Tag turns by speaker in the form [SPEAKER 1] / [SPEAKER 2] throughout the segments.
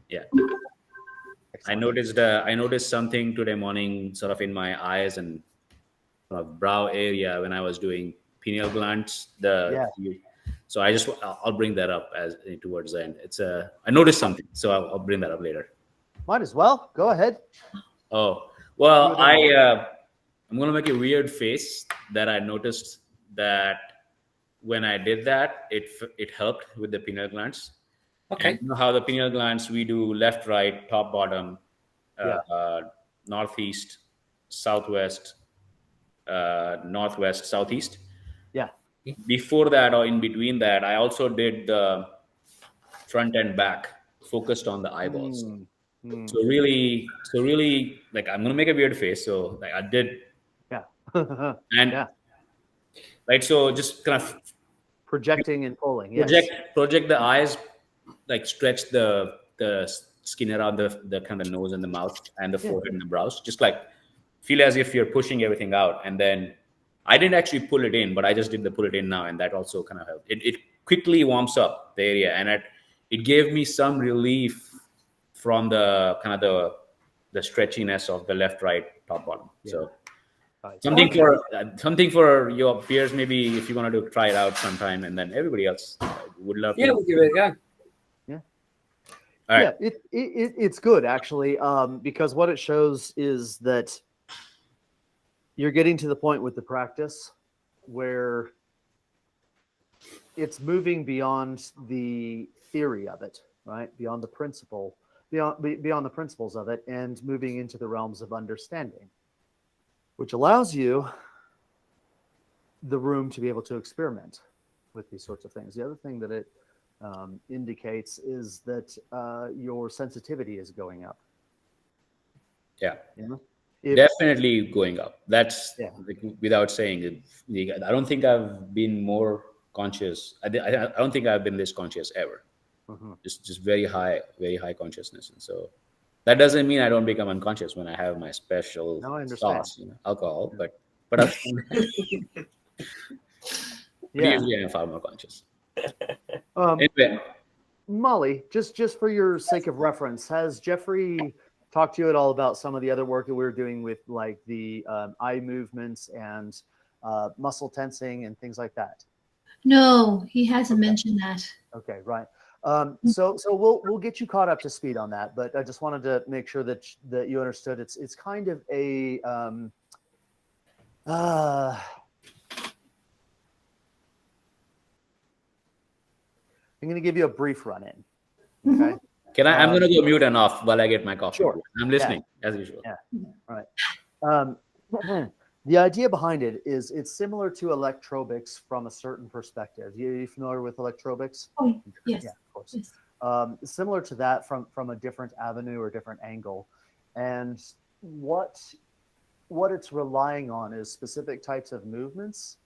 [SPEAKER 1] Yeah.
[SPEAKER 2] Excellent.
[SPEAKER 1] I noticed something today morning, sort of in my eyes and brow area when I was doing pineal glands.
[SPEAKER 2] Yeah.
[SPEAKER 1] So I'll bring that up as towards the end. I noticed something, so I'll bring that up later.
[SPEAKER 2] Might as well. Go ahead.
[SPEAKER 1] Oh
[SPEAKER 2] Do
[SPEAKER 1] well,
[SPEAKER 2] it all.
[SPEAKER 1] I'm gonna make a weird face that I noticed that when I did that, it helped with the pineal glands. And
[SPEAKER 3] Okay.
[SPEAKER 1] you know how the pineal glands we do left, right, top, bottom,
[SPEAKER 2] Yeah.
[SPEAKER 1] northeast, southwest, northwest, southeast.
[SPEAKER 2] Yeah.
[SPEAKER 1] Before that or in between that, I also did the front and back, focused on the eyeballs.
[SPEAKER 2] Mm, mm,
[SPEAKER 1] So really, like I'm gonna make a weird face. So like I did,
[SPEAKER 2] yeah.
[SPEAKER 1] and
[SPEAKER 2] Yeah.
[SPEAKER 1] right. So just kind of
[SPEAKER 2] Projecting and pulling.
[SPEAKER 1] project
[SPEAKER 2] Yes.
[SPEAKER 1] project the eyes, like stretch the skin around the kind of nose and the mouth and the
[SPEAKER 2] Yeah.
[SPEAKER 1] forehead and the brows. Just like feel as if you're pushing everything out, and then I didn't actually pull it in, but I just did the pull it in now, and that also kind of helped. It quickly warms up the area, and it gave me some relief from the kind of the stretchiness of the left, right, top, bottom.
[SPEAKER 2] Yeah.
[SPEAKER 1] So
[SPEAKER 2] Nice.
[SPEAKER 1] something for your peers, maybe if you want to try it out sometime, and then everybody else would love
[SPEAKER 3] Yeah,
[SPEAKER 1] to.
[SPEAKER 3] we'll give it a go.
[SPEAKER 2] Yeah.
[SPEAKER 1] All right.
[SPEAKER 2] Yeah. It's good actually, because what it shows is that you're getting to the point with the practice where it's moving beyond the theory of it, right? Beyond the beyond the principles of it, and moving into the realms of understanding, which allows you the room to be able to experiment with these sorts of things. The other thing that it indicates is that your sensitivity is going up.
[SPEAKER 1] Yeah.
[SPEAKER 2] You know? If,
[SPEAKER 1] Definitely going up. That's
[SPEAKER 2] yeah.
[SPEAKER 1] like, without saying it. I don't think I've been more conscious. I don't think I've been this conscious ever.
[SPEAKER 2] Mhm.
[SPEAKER 1] Just very high consciousness, and so that doesn't mean I don't become unconscious when I have my special
[SPEAKER 2] Now I understand.
[SPEAKER 1] sauce, alcohol.
[SPEAKER 2] Yeah.
[SPEAKER 1] But
[SPEAKER 2] Yeah.
[SPEAKER 1] usually I'm far more conscious.
[SPEAKER 2] Um,
[SPEAKER 1] Anyway,
[SPEAKER 2] Molly, just for your sake of reference, has Jeffrey talked to you at all about some of the other work that we were doing with like the eye movements and muscle tensing and things like that?
[SPEAKER 4] No, he hasn't
[SPEAKER 2] Okay.
[SPEAKER 4] mentioned that.
[SPEAKER 2] Okay, right. So we'll get you caught up to speed on that, but I just wanted to make sure that you understood it's kind of a uh, I'm going to give you a brief run in. Okay.
[SPEAKER 1] can I'm going to go mute and off while I get my coffee.
[SPEAKER 2] Sure.
[SPEAKER 1] I'm listening as usual.
[SPEAKER 2] Yeah. Right. The idea behind it is it's similar to electrobics from a certain perspective. You familiar with electrobics?
[SPEAKER 4] Oh, yes.
[SPEAKER 2] Yeah, of course.
[SPEAKER 4] Yes.
[SPEAKER 2] Similar to that from a different avenue or different angle. And what it's relying on is specific types of movements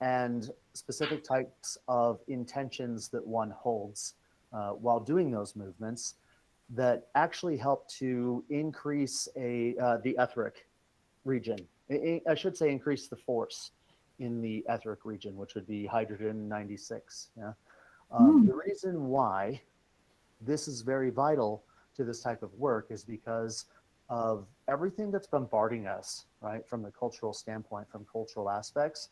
[SPEAKER 2] and specific types of intentions that one holds while doing those movements that actually help to increase the etheric region. I should say increase the force in the etheric region, which would be hydrogen 96. Yeah. The reason why this is very vital to this type of work is because of everything that's bombarding us, right, from the cultural standpoint, from cultural aspects,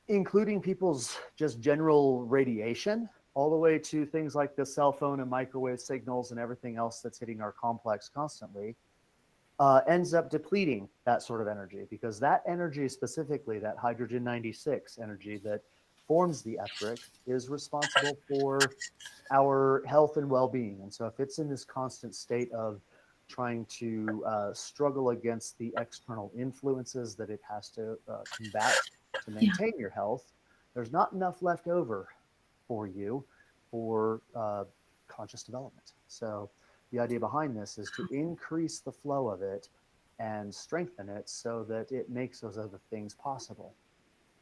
[SPEAKER 2] including people's just general radiation, all the way to things like the cell phone and microwave signals and everything else that's hitting our complex constantly. Ends up depleting that sort of energy, because that energy, specifically that hydrogen 96 energy that forms the etheric, is responsible for our health and well-being. And so if it's in this constant state of trying to struggle against the external influences that it has to combat to maintain your health, there's not enough left over for you for conscious development. So the idea behind this is to increase the flow of it and strengthen it so that it makes those other things possible.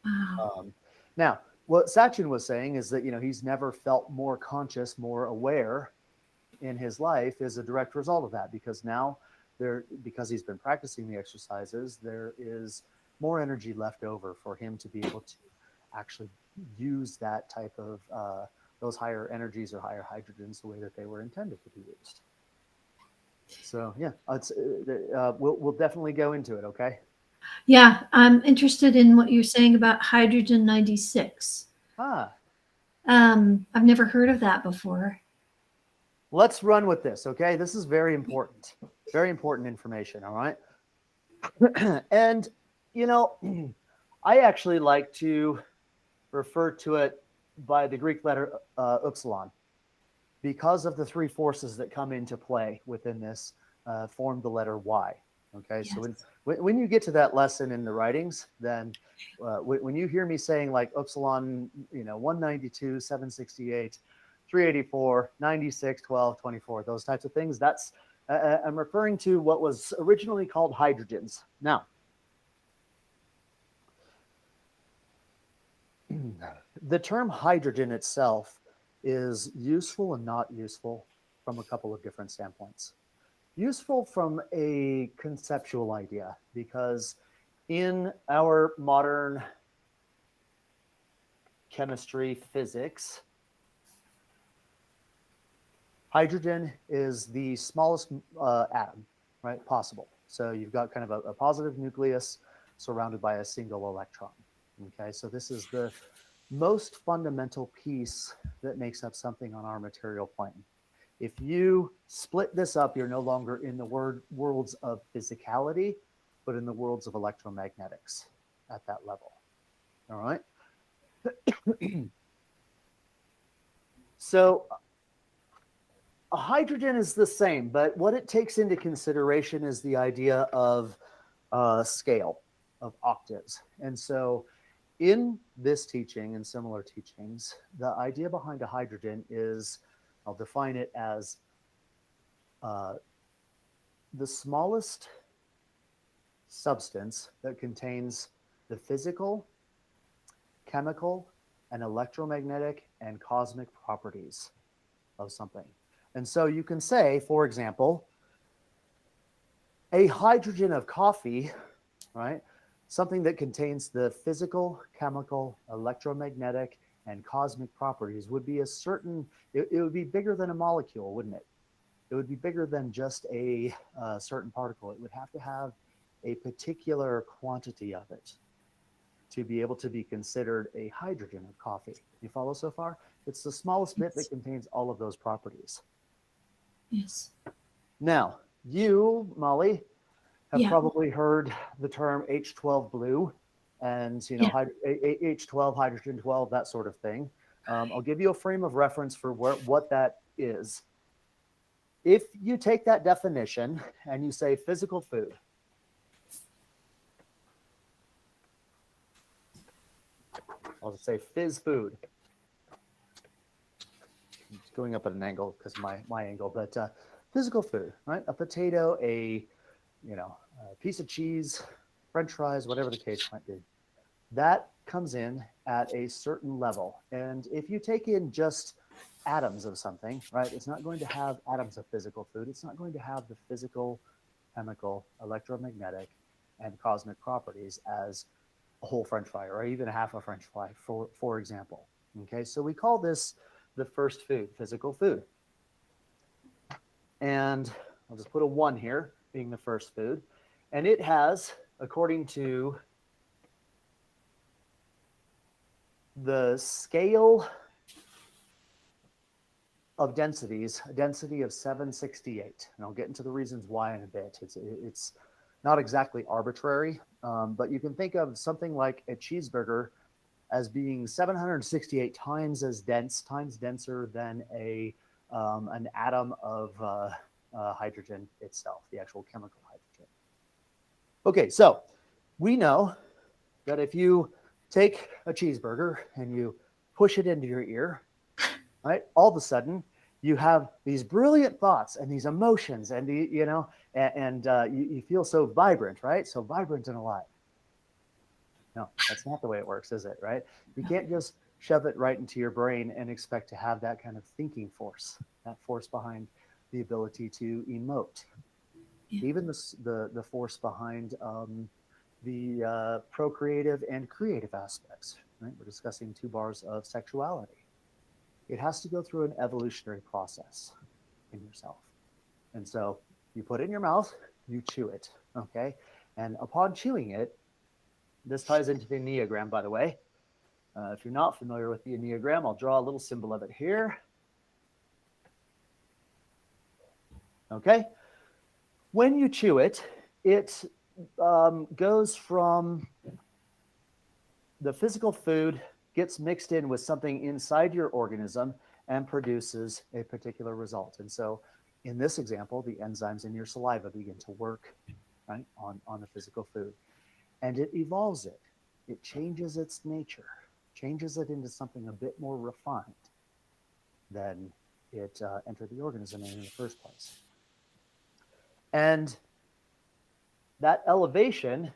[SPEAKER 4] Wow.
[SPEAKER 2] Now, what Sachin was saying is that, he's never felt more conscious, more aware in his life is a direct result of that, because now because he's been practicing the exercises, there is more energy left over for him to be able to actually use that type of those higher energies or higher hydrogens the way that they were intended to be used. So yeah, we'll definitely go into it. Okay.
[SPEAKER 4] Yeah, I'm interested in what you're saying about hydrogen 96.
[SPEAKER 2] Ah,
[SPEAKER 4] I've never heard of that before.
[SPEAKER 2] let's run with this. Okay, this is very important. Very important information. All right. And you know, I actually like to refer to it by the Greek letter upsilon, because of the three forces that come into play within this, form the letter Y. Okay,
[SPEAKER 4] Yes.
[SPEAKER 2] so when you get to that lesson in the writings, then when you hear me saying like upsilon, 192, 768, 384, 96, 12, 24, those types of things, that's I'm referring to what was originally called hydrogens. Now, the term hydrogen itself is useful and not useful from a couple of different standpoints. Useful from a conceptual idea, because in our modern chemistry, physics, hydrogen is the smallest atom, right, possible. So you've got kind of a positive nucleus surrounded by a single electron. Okay, so this is the most fundamental piece that makes up something on our material plane. If you split this up, you're no longer in the worlds of physicality, but in the worlds of electromagnetics at that level. All right. So a hydrogen is the same, but what it takes into consideration is the idea of scale, of octaves. And so in this teaching and similar teachings, the idea behind a hydrogen is, I'll define it as the smallest substance that contains the physical, chemical, and electromagnetic and cosmic properties of something. And so you can say, for example, a hydrogen of coffee, right? Something that contains the physical, chemical, electromagnetic, and cosmic properties would be a certain, it would be bigger than a molecule, wouldn't it? It would be bigger than just a certain particle. It would have to have a particular quantity of it to be able to be considered a hydrogen of coffee. You follow so far? It's the smallest bit that contains all of those properties.
[SPEAKER 4] Yes.
[SPEAKER 2] Now, you, Molly, have
[SPEAKER 4] Yeah.
[SPEAKER 2] probably heard the term H12 blue and, H12, hydrogen 12, that sort of thing. I'll give you a frame of reference for what that is. If you take that definition and you say physical food, I'll just say fizz food. It's going up at an angle because my angle, but physical food, right? A potato, a piece of cheese, French fries, whatever the case might be. That comes in at a certain level. And if you take in just atoms of something, right, it's not going to have atoms of physical food. It's not going to have the physical, chemical, electromagnetic, and cosmic properties as a whole French fry or even half a French fry, for example. Okay, so we call this the first food, physical food. And I'll just put a 1 here, being the first food. And it has, according to the scale of densities, a density of 768. And I'll get into the reasons why in a bit. It's not exactly arbitrary, but you can think of something like a cheeseburger as being 768 times as denser than an atom of hydrogen itself, the actual chemical hydrogen. Okay, so we know that if you take a cheeseburger and you push it into your ear, right, all of a sudden you have these brilliant thoughts and these emotions, and you feel so vibrant, right? So vibrant and alive. No, that's not the way it works, is it? Right? You can't just shove it right into your brain and expect to have that kind of thinking force, that force behind the ability to emote. Yeah. Even the force behind the procreative and creative aspects. Right? We're discussing 2 bars of sexuality. it has to go through an evolutionary process in yourself. And so you put it in your mouth, you chew it, okay? And upon chewing it, this ties into the Enneagram, by the way. If you're not familiar with the Enneagram, I'll draw a little symbol of it here. Okay? When you chew it, it goes from the physical food, gets mixed in with something inside your organism and produces a particular result. And so in this example, the enzymes in your saliva begin to work, right, on the physical food. And it evolves it. It changes its nature, changes it into something a bit more refined than it entered the organism in the first place. And that elevation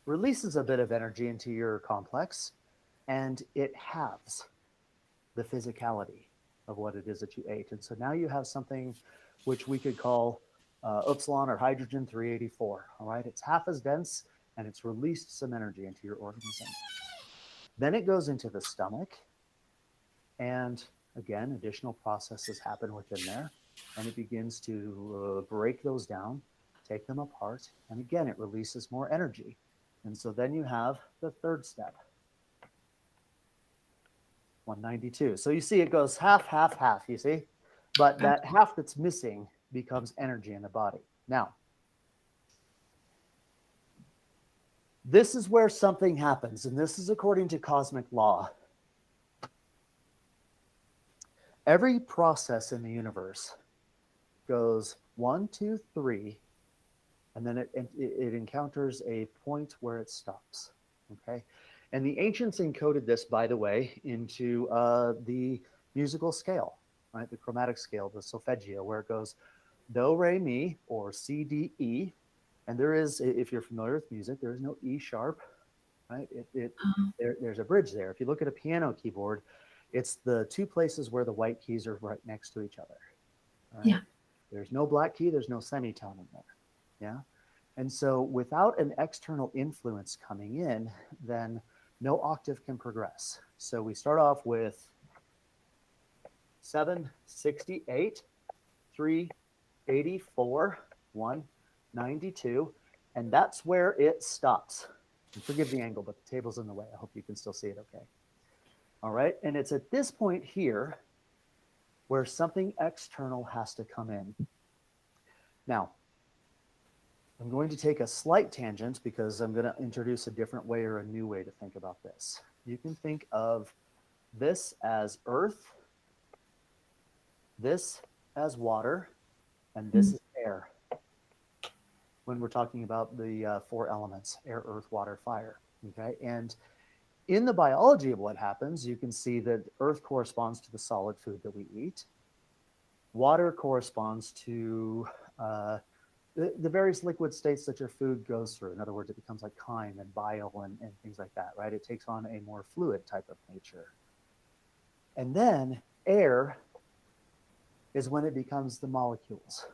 [SPEAKER 2] releases a bit of energy into your complex, and it halves the physicality of what it is that you ate. And so now you have something which we could call upsilon or hydrogen 384. All right, it's half as dense, and it's released some energy into your organism. Then it goes into the stomach, and again, additional processes happen within there, and it begins to break those down, take them apart, and again, it releases more energy. And so then you have the third step, 192. So you see it goes half, half, half, you see? But that half that's missing becomes energy in the body. Now, this is where something happens, and this is according to cosmic law. Every process in the universe goes 1, 2, 3, and then it encounters a point where it stops, okay? And the ancients encoded this, by the way, into the musical scale, right? The chromatic scale, the solfeggio, where it goes do, re, mi, or C, D, E. And there is, if you're familiar with music, there is no E sharp, right? There's a bridge there. If you look at a piano keyboard, it's the two places where the white keys are right next to each other. Right?
[SPEAKER 4] Yeah.
[SPEAKER 2] There's no black key, there's no semitone in there. Yeah. And so without an external influence coming in, then no octave can progress. So we start off with 768, 384, 192, and that's where it stops. And forgive the angle, but the table's in the way. I hope you can still see it okay. All right, and it's at this point here where something external has to come in. Now, I'm going to take a slight tangent because I'm going to introduce a different way or a new way to think about this. You can think of this as earth, this as water, and this is air. When we're talking about the four elements, air, earth, water, fire, okay? And in the biology of what happens, you can see that earth corresponds to the solid food that we eat. Water corresponds to the various liquid states that your food goes through. In other words, it becomes like chyme and bile and things like that, right? It takes on a more fluid type of nature. And then air is when it becomes the molecules.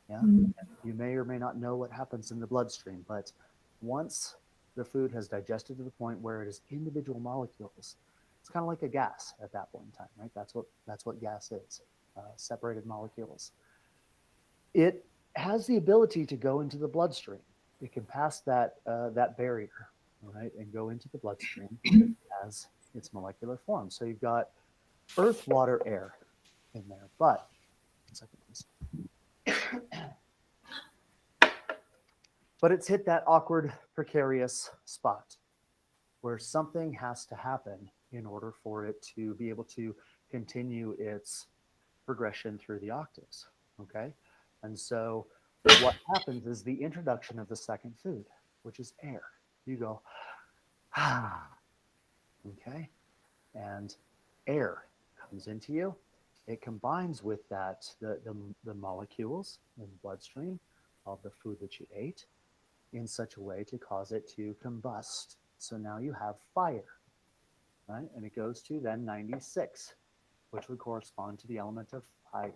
[SPEAKER 2] Yeah, you may or may not know what happens in the bloodstream, but once the food has digested to the point where it is individual molecules, it's kind of like a gas at that point in time, right? That's what gas is, separated molecules. It has the ability to go into the bloodstream. It can pass that barrier, right, and go into the bloodstream as its molecular form. So you've got earth, water, air in there, but 1 second, please. But it's hit that awkward, precarious spot where something has to happen in order for it to be able to continue its progression through the octaves, okay? And so what happens is the introduction of the second food, which is air. You go, okay? And air comes into you. It combines with that, the molecules in the bloodstream of the food that you ate in such a way to cause it to combust. So now you have fire, right? And it goes to then 96, which would correspond to the element of fire.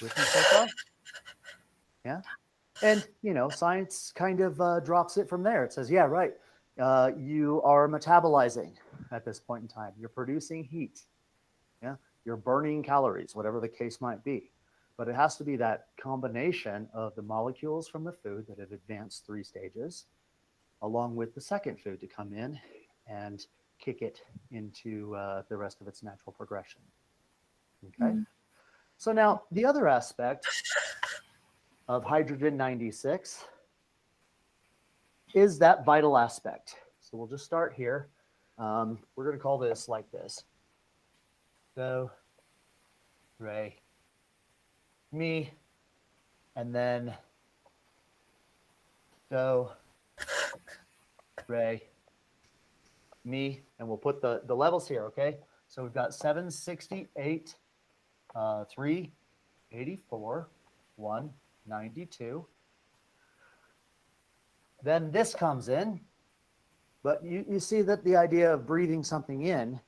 [SPEAKER 2] With me so far? Yeah. And, you know, science kind of drops it from there. It says, yeah, right. You are metabolizing at this point in time. You're producing heat. Yeah, you're burning calories, whatever the case might be. But it has to be that combination of the molecules from the food that have advanced 3 stages, along with the second food to come in and kick it into the rest of its natural progression. Okay.
[SPEAKER 4] Mm.
[SPEAKER 2] So now the other aspect of hydrogen 96 is that vital aspect. So we'll just start here. We're going to call this like this. Do, re, mi, and then do, re, mi, and we'll put the levels here, okay? So we've got 768, 384, 192. Then this comes in, but you see that the idea of breathing something in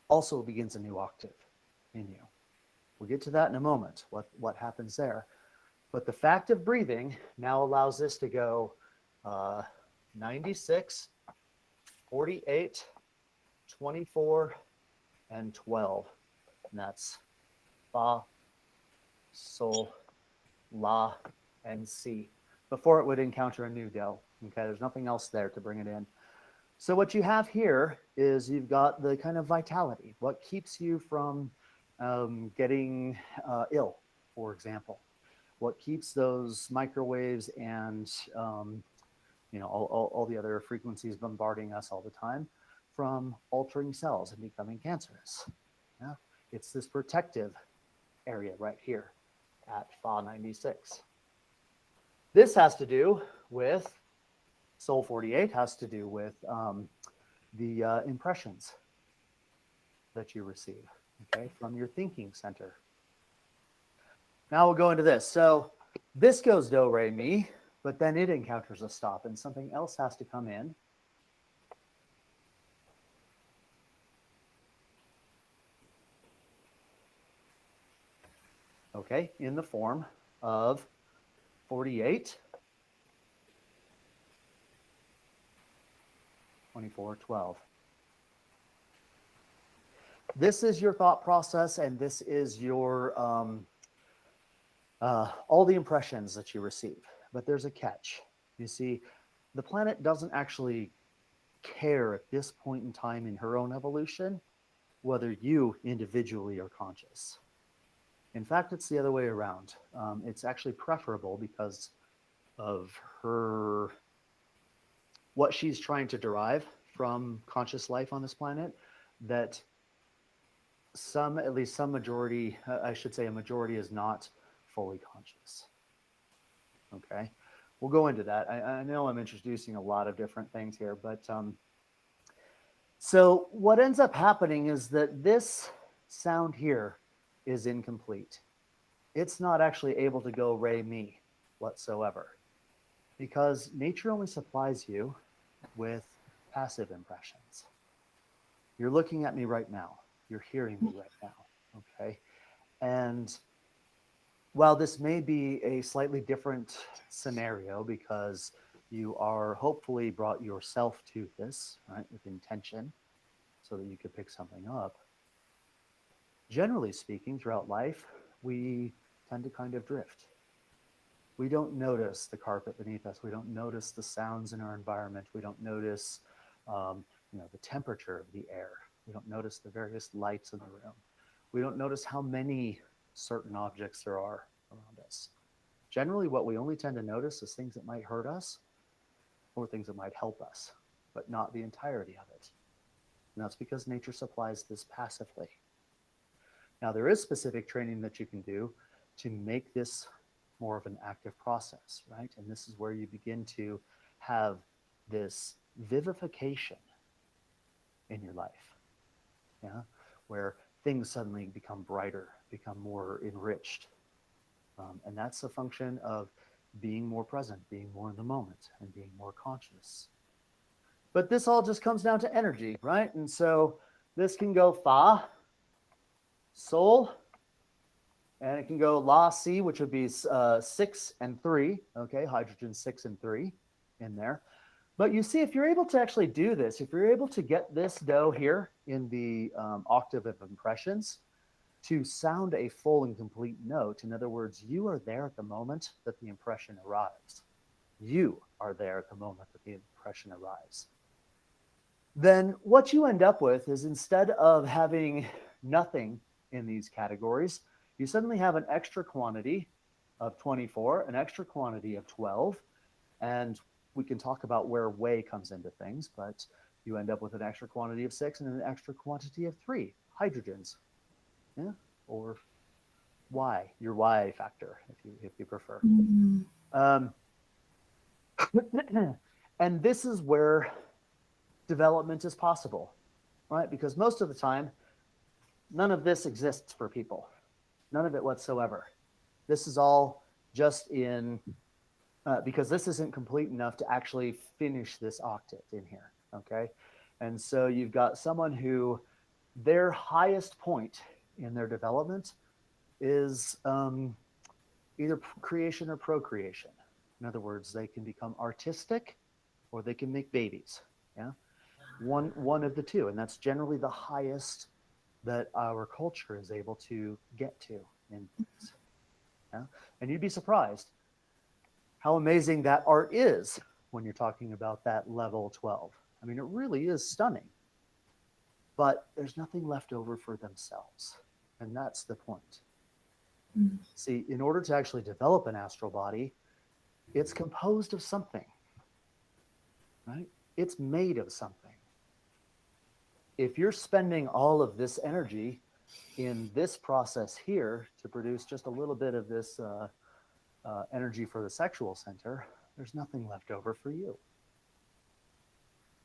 [SPEAKER 2] also begins a new octave in you. We'll get to that in a moment, what happens there. But the fact of breathing now allows this to go 96, 48, 24, and 12. And that's fa, sol, la, and si. Before it would encounter a new do. Okay, there's nothing else there to bring it in. So what you have here is you've got the kind of vitality, what keeps you from getting ill, for example, what keeps those microwaves and all the other frequencies bombarding us all the time from altering cells and becoming cancerous. Yeah? It's this protective area right here at Fa 96. This has to do with Sol 48 has to do with the impressions that you receive, okay, from your thinking center. Now we'll go into this. So this goes do, re, mi, but then it encounters a stop and something else has to come in. Okay, in the form of 48, 24, 12. This is your thought process, and this is your all the impressions that you receive. But there's a catch. You see, the planet doesn't actually care at this point in time in her own evolution whether you individually are conscious. In fact, it's the other way around. It's actually preferable because of her, what she's trying to derive from conscious life on this planet, that at least some majority, I should say a majority, is not fully conscious. Okay, we'll go into that. I know I'm introducing a lot of different things here, but so what ends up happening is that this sound here is incomplete. It's not actually able to go re, mi whatsoever, because nature only supplies you with passive impressions. You're looking at me right now. You're hearing me right now. Okay. And while this may be a slightly different scenario because you are hopefully brought yourself to this, right, with intention so that you could pick something up, generally speaking, throughout life, we tend to kind of drift. We don't notice the carpet beneath us. We don't notice the sounds in our environment. We don't notice, the temperature of the air. We don't notice the various lights in the room. We don't notice how many certain objects there are around us. Generally, what we only tend to notice is things that might hurt us or things that might help us, but not the entirety of it. And that's because nature supplies this passively. Now, there is specific training that you can do to make this more of an active process, right? And this is where you begin to have this vivification in your life, yeah, where things suddenly become brighter, become more enriched. And that's a function of being more present, being more in the moment, and being more conscious. But this all just comes down to energy, right? And so this can go fa, sol, and it can go la, si, which would be 6 and 3. Okay, hydrogen 6 and 3 in there. But you see, if you're able to actually do this, if you're able to get this dough here in the octave of impressions to sound a full and complete note, in other words, you are there at the moment that the impression arrives. You are there at the moment that the impression arrives. Then what you end up with is, instead of having nothing in these categories, you suddenly have an extra quantity of 24, an extra quantity of 12, and we can talk about where way comes into things, but you end up with an extra quantity of 6 and an extra quantity of 3 hydrogens, yeah, or Y, your Y factor, if you prefer.
[SPEAKER 4] Mm.
[SPEAKER 2] And this is where development is possible, right? Because most of the time, none of this exists for people, none of it whatsoever. This is all just in because this isn't complete enough to actually finish this octave in here, okay? And so you've got someone who their highest point in their development is either creation or procreation. In other words, they can become artistic or they can make babies, yeah? One of the two, and that's generally the highest that our culture is able to get to in things, yeah? And you'd be surprised how amazing that art is when you're talking about that level 12. I mean, it really is stunning, but there's nothing left over for themselves. And that's the point.
[SPEAKER 4] Mm.
[SPEAKER 2] See, in order to actually develop an astral body, it's composed of something, right? It's made of something. If you're spending all of this energy in this process here to produce just a little bit of this energy for the sexual center, there's nothing left over for you.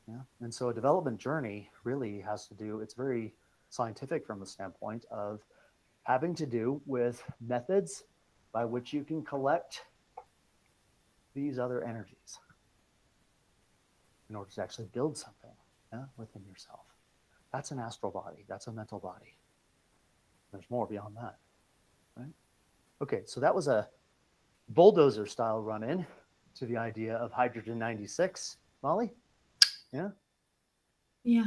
[SPEAKER 2] Yeah. And so a development journey really has to do, it's very scientific from the standpoint of having to do with methods by which you can collect these other energies in order to actually build something, yeah, within yourself. That's an astral body. That's a mental body. There's more beyond that, right? Okay, so that was a bulldozer style run in to the idea of hydrogen 96. Molly? Yeah?
[SPEAKER 4] Yeah.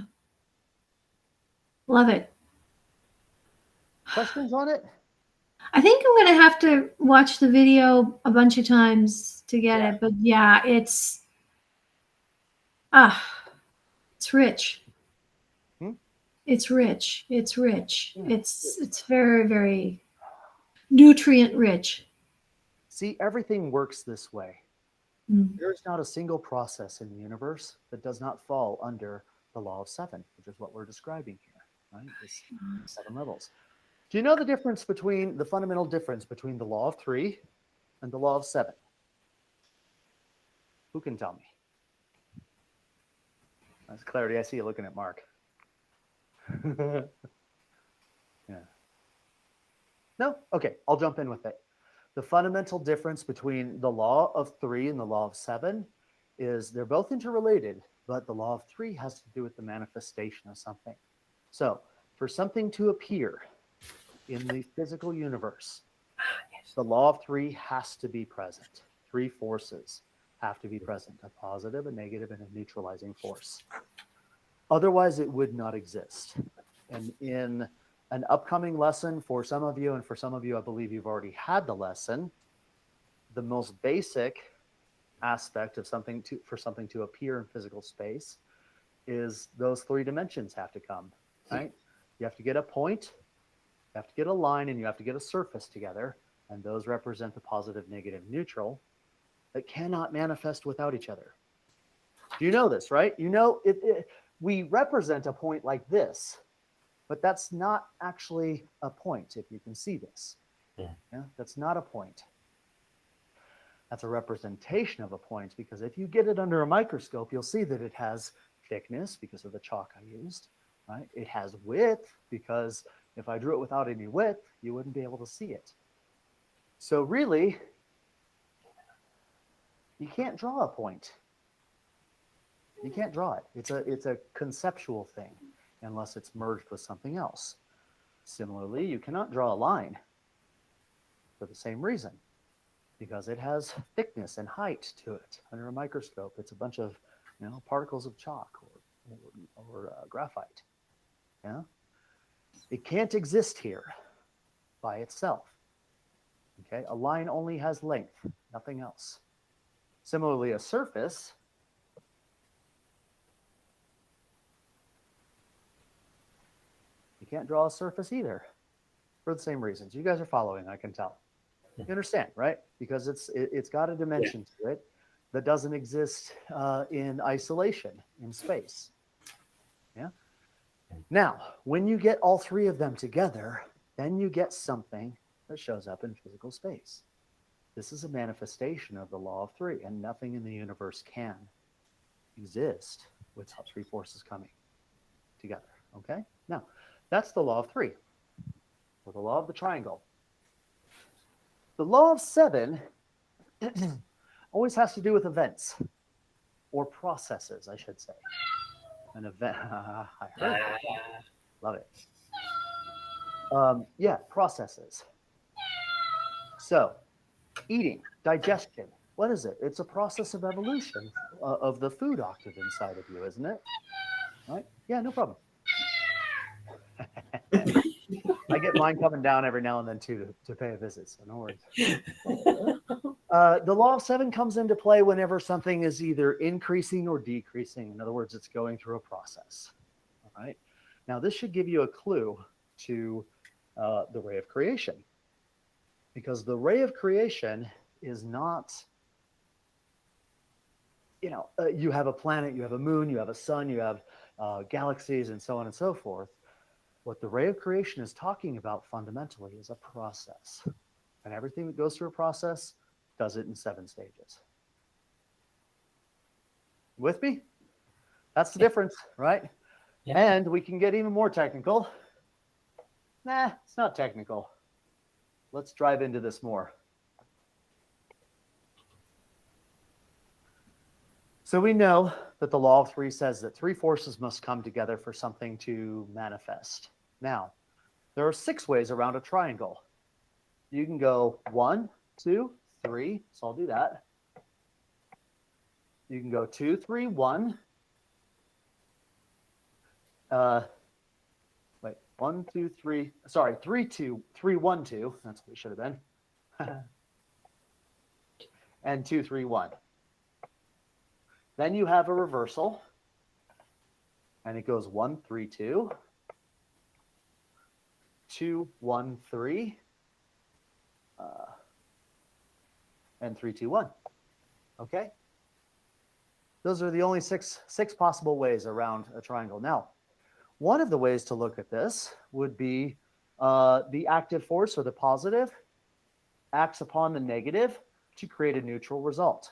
[SPEAKER 4] Love it.
[SPEAKER 2] Questions on it?
[SPEAKER 4] I think I'm going to have to watch the video a bunch of times to get
[SPEAKER 2] Yeah.
[SPEAKER 4] it, but yeah, it's it's rich.
[SPEAKER 2] Hmm?
[SPEAKER 4] It's rich. It's rich.
[SPEAKER 2] Yeah.
[SPEAKER 4] It's very, very nutrient rich.
[SPEAKER 2] See, everything works this way.
[SPEAKER 4] Mm.
[SPEAKER 2] There is not a single process in the universe that does not fall under the law of 7, which is what we're describing here, right? It's 7 levels. Do you know the difference between the fundamental difference between the law of 3 and the law of 7? Who can tell me? That's clarity. I see you looking at Mark. Yeah. No? Okay, I'll jump in with it. The fundamental difference between the law of 3 and the law of 7 is they're both interrelated, but the law of 3 has to do with the manifestation of something. So for something to appear in the physical universe, the law of 3 has to be present. 3 forces have to be present, a positive, a negative, and a neutralizing force. Otherwise, it would not exist. And in an upcoming lesson for some of you, and for some of you, I believe you've already had the lesson, the most basic aspect of something for something to appear in physical space is those 3 dimensions have to come, right? You have to get a point, you have to get a line, and you have to get a surface together, and those represent the positive, negative, neutral that cannot manifest without each other. Do you know this, right? You know, we represent a point like this, but that's not actually a point, if you can see this. Yeah, that's not a point. That's a representation of a point, because if you get it under a microscope, you'll see that it has thickness because of the chalk I used, right? It has width because if I drew it without any width, you wouldn't be able to see it. So really, you can't draw a point. You can't draw it. It's a conceptual thing unless it's merged with something else. Similarly, you cannot draw a line for the same reason, because it has thickness and height to it. Under a microscope, it's a bunch of particles of chalk or graphite. Yeah, it can't exist here by itself. Okay, a line only has length, nothing else. Similarly, a surface you can't draw a surface either for the same reasons. You guys are following, I can tell. You understand, right? Because it's got a dimension to it that doesn't exist in isolation in space. Yeah. Now, when you get all three of them together, then you get something that shows up in physical space. This is a manifestation of the law of three, and nothing in the universe can exist without three forces coming together. Okay? Now, that's the law of three, or the law of the triangle. The law of seven always has to do with events or processes, I should say. An event. I heard that. Love it. Yeah, processes. So, eating, digestion. What is it? It's a process of evolution of the food octave inside of you, isn't it? Right? Yeah, no problem. I get mine coming down every now and then too to pay a visit, so no worries. The law of seven comes into play whenever something is either increasing or decreasing. In other words, it's going through a process. All right. Now, this should give you a clue to the ray of creation, because the ray of creation is not, you have a planet, you have a moon, you have a sun, you have galaxies, and so on and so forth. What the ray of creation is talking about fundamentally is a process. And everything that goes through a process does it in 7 stages. With me? That's the difference, right? Yeah. And we can get even more technical. Nah, it's not technical. Let's dive into this more. So we know that the law of three says that three forces must come together for something to manifest. Now, there are 6 ways around a triangle. You can go 1, 2, 3. So I'll do that. You can go 2, 3, 1. Wait, 1, 2, 3. Sorry, 3, 2, 3, 1, 2. That's what it should have been. And 2, 3, 1. Then you have a reversal, and it goes 1, 3, 2, 2, 1, 3, and 3, 2, 1. Okay? Those are the only six possible ways around a triangle. Now, one of the ways to look at this would be the active force, or the positive, acts upon the negative to create a neutral result.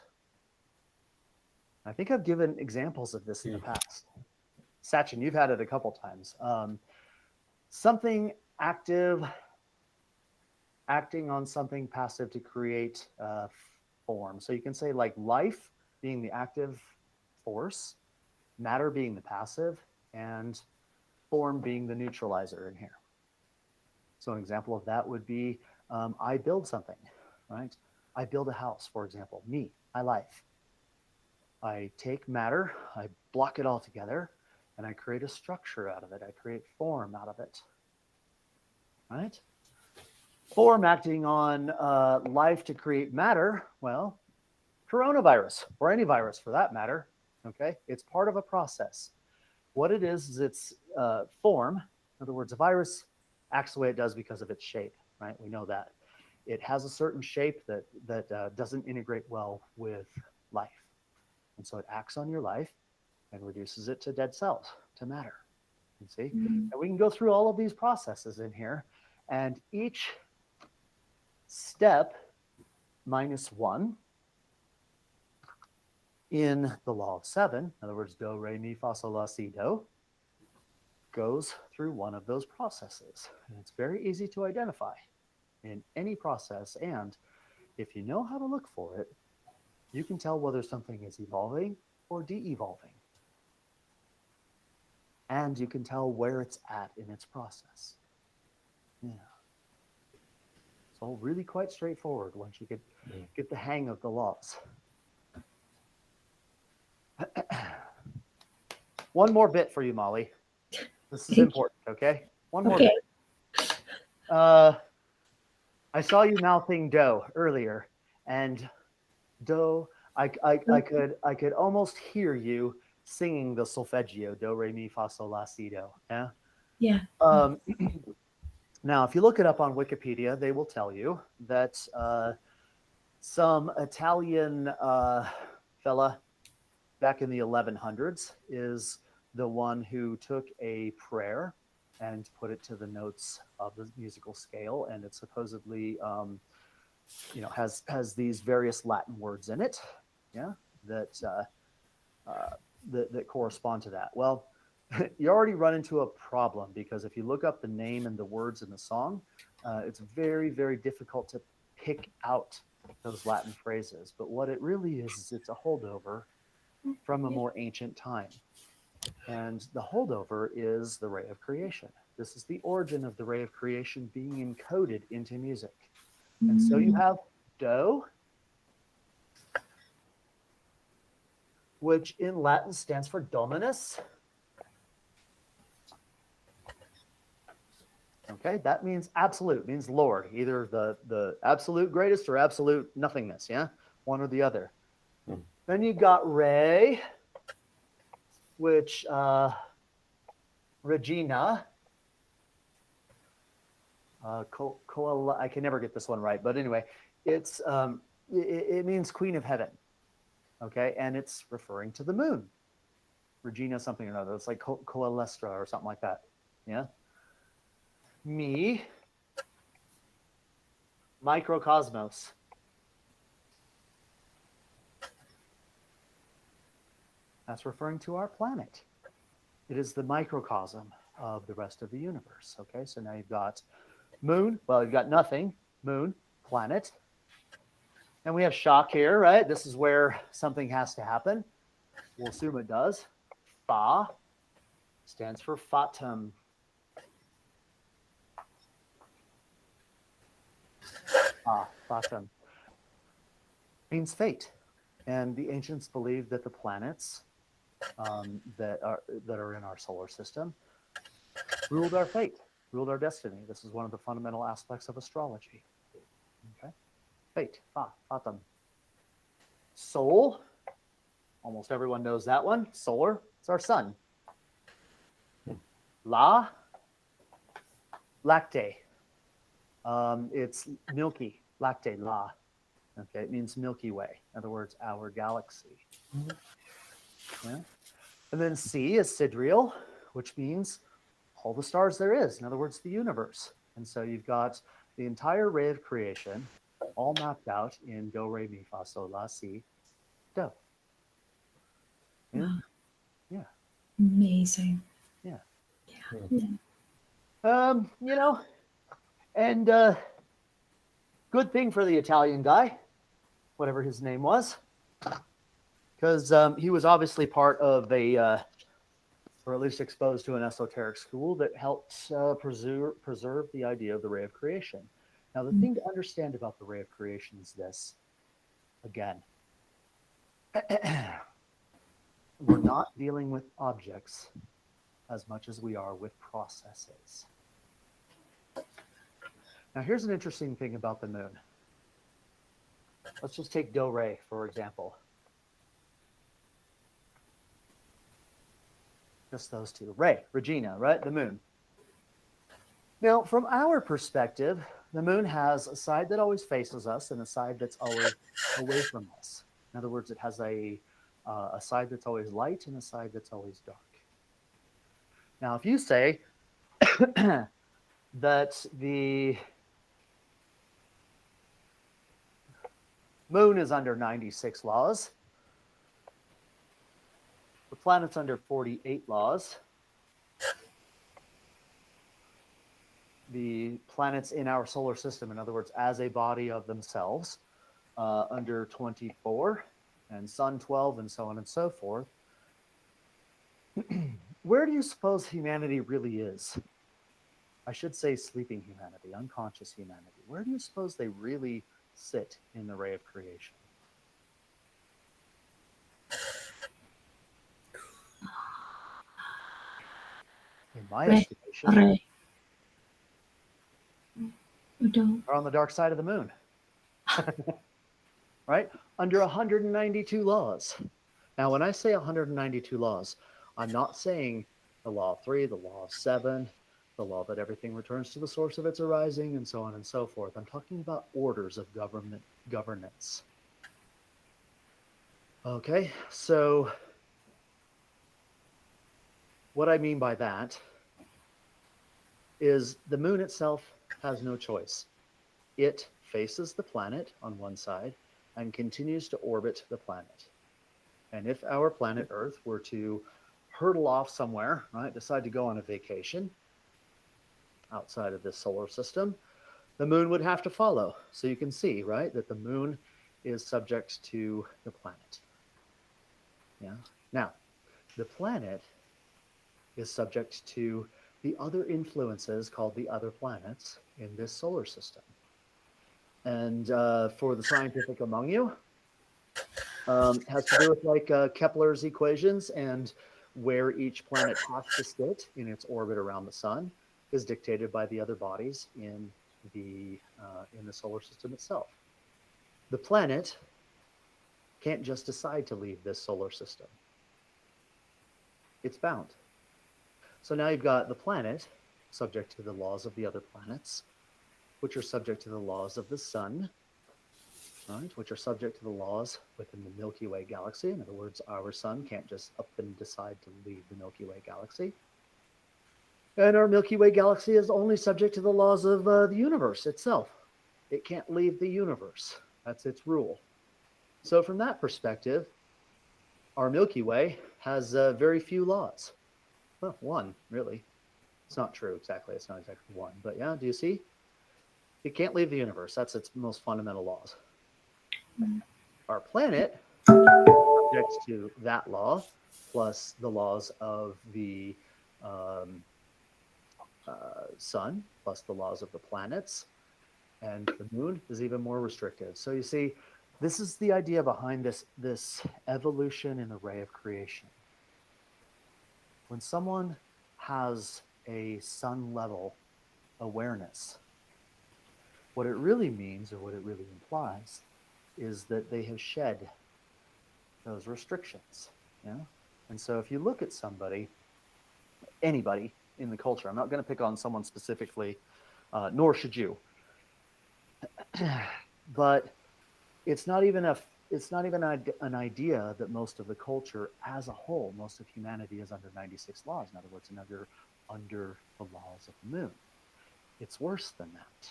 [SPEAKER 2] I think I've given examples of this in the past. Sachin, you've had it a couple times. Something active acting on something passive to create form. So you can say like life being the active force, matter being the passive, and form being the neutralizer in here. So an example of that would be I build something, right? I build a house, for example. Me, my life. I take matter, I block it all together, and I create a structure out of it. I create form out of it, right? Form acting on life to create matter, well, coronavirus, or any virus for that matter, okay? It's part of a process. What it is it's form. In other words, a virus acts the way it does because of its shape, right? We know that. It has a certain shape that doesn't integrate well with life. And so it acts on your life and reduces it to dead cells, to matter. You see? And we can go through all of these processes in here, and each step minus 1 in the law of 7, in other words, do, re, mi, fa, sol, la, si, do, goes through one of those processes. And it's very easy to identify in any process. And if you know how to look for it, you can tell whether something is evolving or de-evolving. And you can tell where it's at in its process. Yeah. It's all really quite straightforward once you get the hang of the laws. One more bit for you, Molly. This is
[SPEAKER 4] Thank
[SPEAKER 2] important, okay? One more
[SPEAKER 4] Okay.
[SPEAKER 2] bit. I saw you mouthing do earlier, and do. I could almost hear you singing the solfeggio, do, re, mi, fa, sol, la, si, do. Yeah.
[SPEAKER 4] Yeah.
[SPEAKER 2] Um, now, if you look it up on Wikipedia, they will tell you that some Italian fella back in the 1100s is the one who took a prayer and put it to the notes of the musical scale, and it supposedly has these various Latin words in it, yeah, that that correspond to that. Well, you already run into a problem, because if you look up the name and the words in the song, it's very, very difficult to pick out those Latin phrases. But what it really is it's a holdover from a more ancient time. And the holdover is the ray of creation. This is the origin of the ray of creation being encoded into music. And so you have do, which in Latin stands for dominus. Okay, that means absolute, means Lord, either the absolute greatest or absolute nothingness, yeah? One or the other. Then you got re, which Regina, I can never get this one right, but anyway, it means Queen of Heaven, okay? And it's referring to the moon. Regina something or another. It's like Coelestra or something like that, yeah? Me, microcosmos. That's referring to our planet. It is the microcosm of the rest of the universe. Okay, so now you've got moon. Well, you've got nothing, moon, planet. And we have shock here, right? This is where something has to happen. We'll assume it does. Fa stands for fatum. Fatum means fate. And the ancients believed that the planets that are in our solar system ruled our fate, ruled our destiny. This is one of the fundamental aspects of astrology. Okay, fate, fatum. Sol, almost everyone knows that one. Solar, it's our sun. La, lacte. It's milky, lacte, la. Okay, it means Milky Way. In other words, our galaxy. Yeah. And then C is sidereal, which means all the stars there is. In other words, the universe. And so you've got the entire ray of creation all mapped out in do, re, mi, fa, sol, la, si, do. Yeah.
[SPEAKER 4] Wow.
[SPEAKER 2] Yeah.
[SPEAKER 4] Amazing.
[SPEAKER 2] Yeah.
[SPEAKER 4] Yeah.
[SPEAKER 2] And good thing for the Italian guy, whatever his name was, because he was obviously part of or at least exposed to an esoteric school that helped preserve the idea of the ray of creation. Now, the thing to understand about the ray of creation is this. Again, we're not dealing with objects as much as we are with processes. Now, here's an interesting thing about the moon. Let's just take do, re, for example. Just those two. Re, Regina, right? The moon. Now, from our perspective, the moon has a side that always faces us and a side that's always away from us. In other words, it has a side that's always light and a side that's always dark. Now, if you say that the moon is under 96 laws, the planet's under 48 laws, the planets in our solar system, in other words, as a body of themselves, under 24, and sun 12, and so on and so forth. Where do you suppose humanity really is? I should say sleeping humanity, unconscious humanity. Where do you suppose they really sit in the ray of creation? my
[SPEAKER 4] Right.
[SPEAKER 2] estimation,
[SPEAKER 4] Right. Don't.
[SPEAKER 2] are on the dark side of the moon. Right? Under 192 laws. Now, when I say 192 laws, I'm not saying the law of three, the law of seven, the law that everything returns to the source of its arising, and so on and so forth. I'm talking about orders of governance. Okay, so what I mean by that is the moon itself has no choice. It faces the planet on one side and continues to orbit the planet. And if our planet Earth were to hurtle off somewhere, right, decide to go on a vacation outside of this solar system, the moon would have to follow. So you can see, right, that the moon is subject to the planet. Yeah. Now, the planet is subject to the other influences called the other planets in this solar system. And for the scientific among you, has to do with like Kepler's equations, and where each planet has to sit in its orbit around the sun is dictated by the other bodies in the solar system itself. The planet can't just decide to leave this solar system. It's bound. So now you've got the planet subject to the laws of the other planets, which are subject to the laws of the sun, right, which are subject to the laws within the Milky Way galaxy. In other words, our sun can't just up and decide to leave the Milky Way galaxy. And our Milky Way galaxy is only subject to the laws of the universe itself. It can't leave the universe. That's its rule. So from that perspective, our Milky Way has very few laws. Well, one, really. It's not true exactly. It's not exactly one. But yeah, do you see? It can't leave the universe. That's its most fundamental laws. Our planet subject to that law, plus the laws of the sun, plus the laws of the planets, and the moon is even more restrictive. So you see, this is the idea behind this evolution in the ray of creation. When someone has a sun level awareness, what it really means, or what it really implies, is that they have shed those restrictions. Yeah. And so if you look at somebody, anybody in the culture, I'm not going to pick on someone specifically, nor should you, but it's not even an idea that most of the culture as a whole, most of humanity is under 96 laws. In other words, under the laws of the moon. It's worse than that.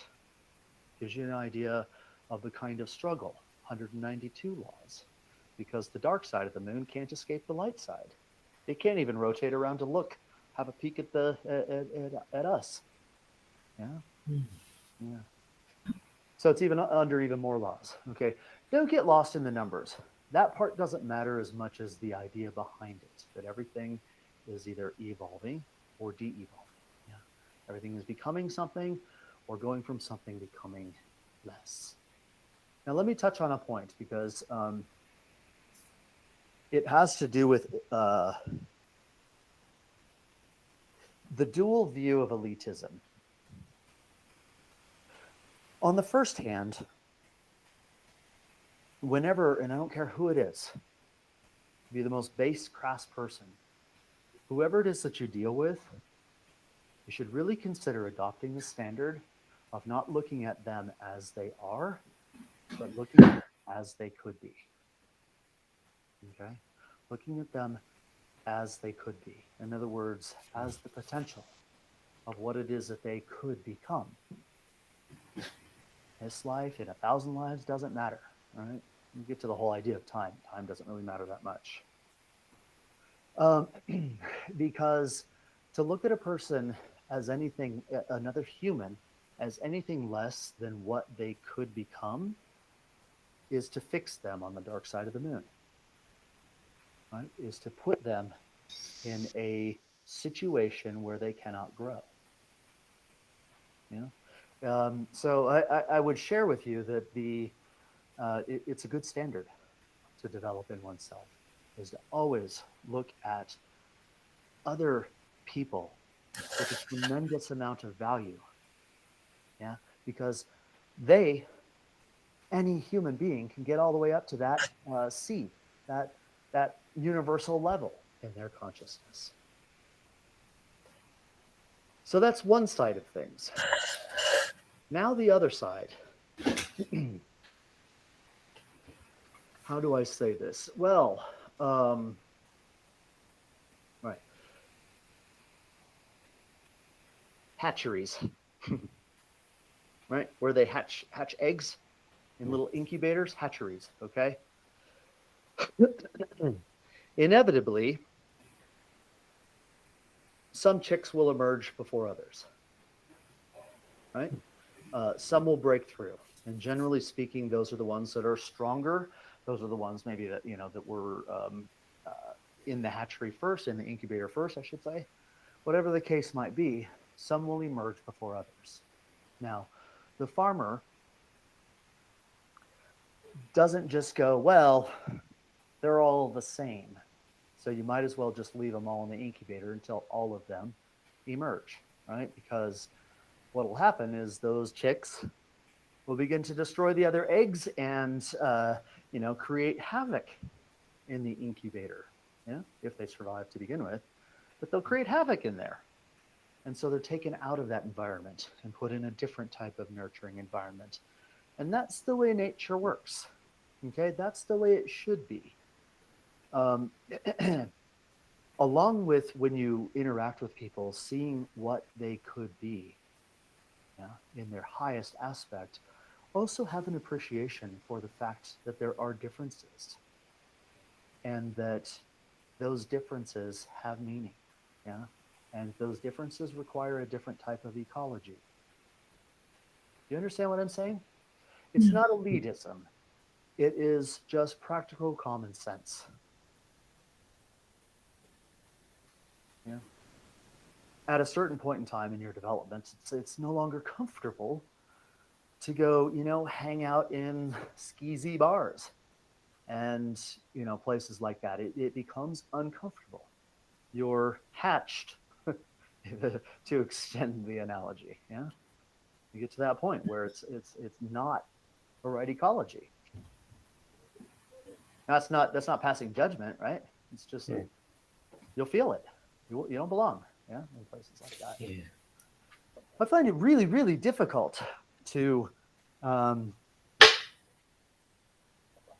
[SPEAKER 2] Gives you an idea of the kind of struggle. 192 laws, because the dark side of the moon can't escape the light side. It can't even rotate around to look, have a peek at at us. Yeah. Yeah. So it's even under even more laws. Okay. Don't get lost in the numbers. That part doesn't matter as much as the idea behind it, that everything is either evolving or de-evolving. Yeah. Everything is becoming something or going from something becoming less. Now, let me touch on a point, because it has to do with the dual view of elitism. On the first hand, whenever, and I don't care who it is, be the most base, crass person, whoever it is that you deal with, you should really consider adopting the standard of not looking at them as they are, but looking at them as they could be. Okay? Looking at them as they could be. In other words, as the potential of what it is that they could become. This life, in 1,000 lives, doesn't matter. All right? You get to the whole idea of time. Time doesn't really matter that much. Because to look at a person as anything, another human, as anything less than what they could become, is to fix them on the dark side of the moon. Right? Is to put them in a situation where they cannot grow. Yeah. So I would share with you that it's a good standard to develop in oneself, is to always look at other people with a tremendous amount of value. Yeah, because any human being can get all the way up to that C, that universal level in their consciousness. So that's one side of things. Now the other side. How do I say this? Well, right. Hatcheries, right? Where they hatch eggs in little incubators, hatcheries, okay? Inevitably, some chicks will emerge before others, right? Some will break through, and generally speaking, those are the ones that are stronger. Those are the ones maybe that that were in the hatchery first, in the incubator first, I should say. Whatever the case might be, some will emerge before others. Now, the farmer doesn't just go, well, they're all the same, so you might as well just leave them all in the incubator until all of them emerge, right? Because what will happen is those chicks will begin to destroy the other eggs and create havoc in the incubator, if they survive to begin with. But they'll create havoc in there. And so they're taken out of that environment and put in a different type of nurturing environment. And that's the way nature works. Okay, that's the way it should be. Along with when you interact with people, seeing what they could be in their highest aspect, also have an appreciation for the fact that there are differences and that those differences have meaning. Yeah. And those differences require a different type of ecology. Do you understand what I'm saying? It's not elitism. It is just practical common sense. Yeah. At a certain point in time in your development, it's no longer comfortable to go, hang out in skeezy bars and, places like that. It becomes uncomfortable. You're hatched, to extend the analogy. Yeah. You get to that point where it's not the right ecology. That's not passing judgment, right? It's just you'll feel it. You don't belong, in places like that.
[SPEAKER 3] Yeah.
[SPEAKER 2] I find it really, really difficult to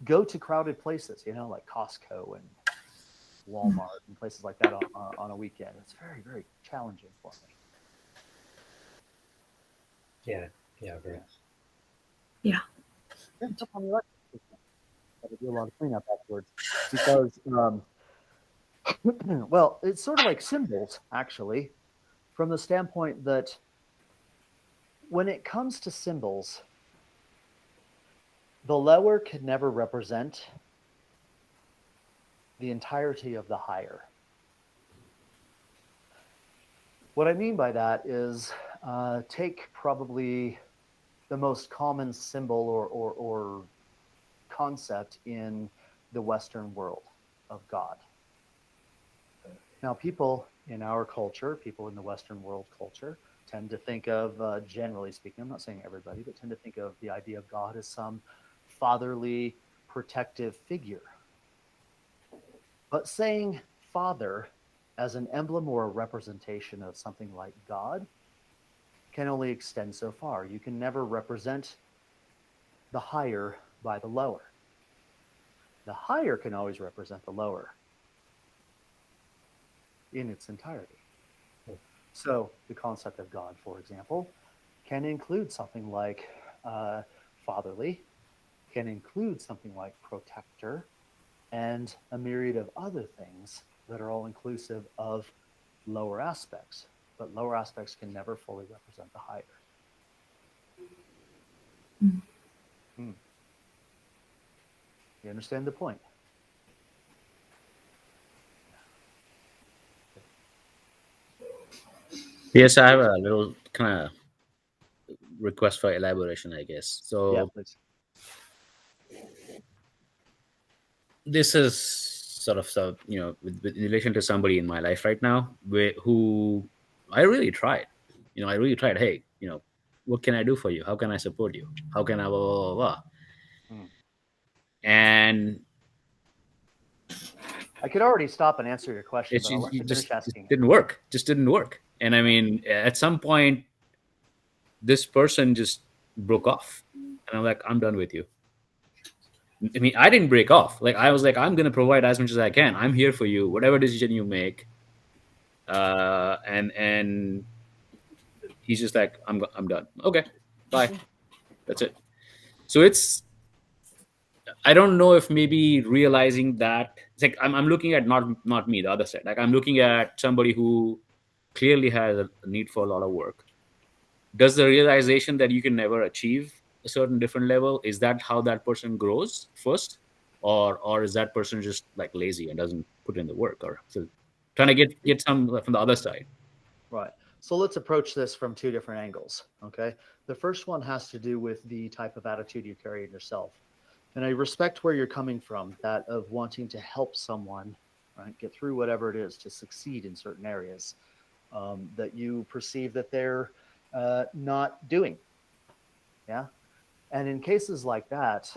[SPEAKER 2] go to crowded places, like Costco and Walmart and places like that on a weekend. It's very, very challenging for me.
[SPEAKER 3] Yeah, very.
[SPEAKER 4] Yeah.
[SPEAKER 2] Got to do a lot of cleanup afterwards because, well, it's sort of like symbols, actually, from the standpoint that when it comes to symbols, the lower can never represent the entirety of the higher. What I mean by that is take probably the most common symbol or concept in the Western world of God. Now, people in our culture, people in the Western world culture, tend to think of, generally speaking, I'm not saying everybody, but tend to think of the idea of God as some fatherly, protective figure. But saying father as an emblem or a representation of something like God can only extend so far. You can never represent the higher by the lower. The higher can always represent the lower in its entirety. So the concept of God, for example, can include something like fatherly, can include something like protector, and a myriad of other things that are all inclusive of lower aspects. But lower aspects can never fully represent the higher. You understand the point?
[SPEAKER 1] Yes, I have a little kind of request for elaboration, I guess.
[SPEAKER 2] Yeah,
[SPEAKER 1] So
[SPEAKER 2] please.
[SPEAKER 1] this is sort of with relation to somebody in my life right now who I really tried. I really tried. Hey, what can I do for you? How can I support you? How can I blah blah blah blah?
[SPEAKER 2] Hmm.
[SPEAKER 1] And
[SPEAKER 2] I could already stop and answer your question,
[SPEAKER 1] it
[SPEAKER 2] but I'll
[SPEAKER 1] just,
[SPEAKER 2] let you finish
[SPEAKER 1] just
[SPEAKER 2] asking it.
[SPEAKER 1] didn't work. Just didn't work. And I mean, at some point, this person just broke off, and I'm like, I'm done with you. I mean, I didn't break off. Like I was like, I'm gonna provide as much as I can. I'm here for you. Whatever decision you make. And he's just like, I'm done. Okay, bye. That's it. So it's, I don't know if maybe realizing that it's like I'm looking at not me, the other side. Like I'm looking at somebody who clearly has a need for a lot of work. Does the realization that you can never achieve a certain different level, is that how that person grows first, or is that person just like lazy and doesn't put in the work, or so trying to get some from the other side?
[SPEAKER 2] Right. So let's approach this from two different angles. Okay. The first one has to do with the type of attitude you carry in yourself. And I respect where you're coming from, that of wanting to help someone, right, get through whatever it is to succeed in certain areas that you perceive that they're not doing. Yeah. And in cases like that,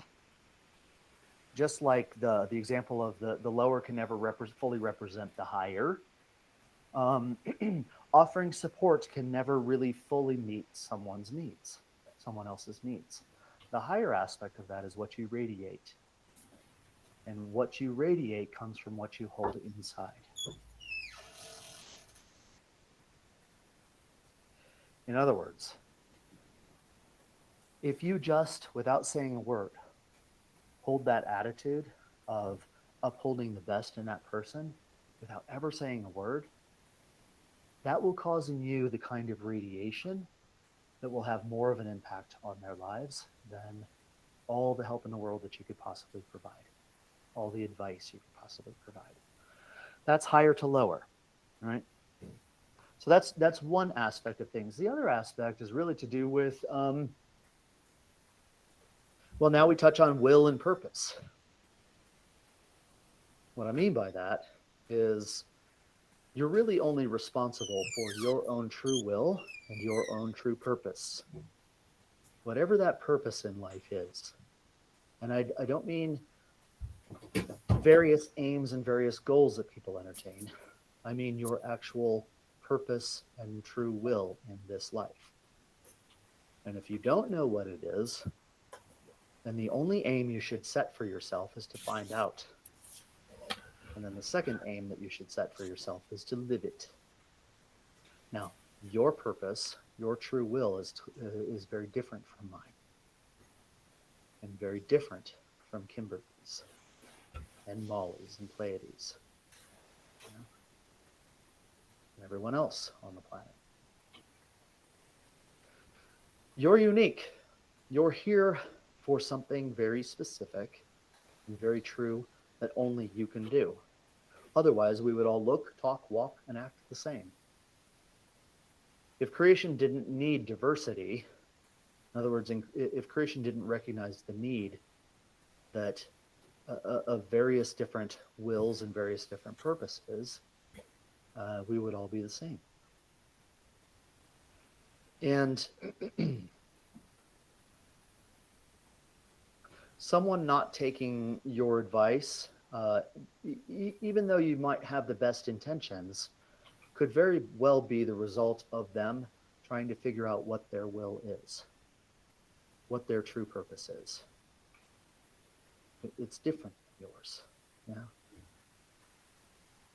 [SPEAKER 2] just like the example of the lower can never fully represent the higher, um, offering support can never really fully meet someone's needs, someone else's needs. The higher aspect of that is what you radiate. And what you radiate comes from what you hold inside. In other words, if you just, without saying a word, hold that attitude of upholding the best in that person without ever saying a word, that will cause in you the kind of radiation that will have more of an impact on their lives than all the help in the world that you could possibly provide, all the advice you could possibly provide. That's higher to lower, right? So that's one aspect of things. The other aspect is really to do with, well, now we touch on will and purpose. What I mean by that is you're really only responsible for your own true will and your own true purpose. Whatever that purpose in life is. And I don't mean various aims and various goals that people entertain. I mean your actual purpose and true will in this life. And if you don't know what it is, then the only aim you should set for yourself is to find out. And then the second aim that you should set for yourself is to live it. Now, your purpose, your true will is very different from mine, and very different from Kimberly's and Molly's and Pleiades, and everyone else on the planet. You're unique. You're here for something very specific and very true that only you can do. Otherwise, we would all look, talk, walk, and act the same. If creation didn't need diversity, in other words, if creation didn't recognize the need that of various different wills and various different purposes, we would all be the same. And someone not taking your advice, even though you might have the best intentions, could very well be the result of them trying to figure out what their will is, what their true purpose is. It's different than yours. Yeah.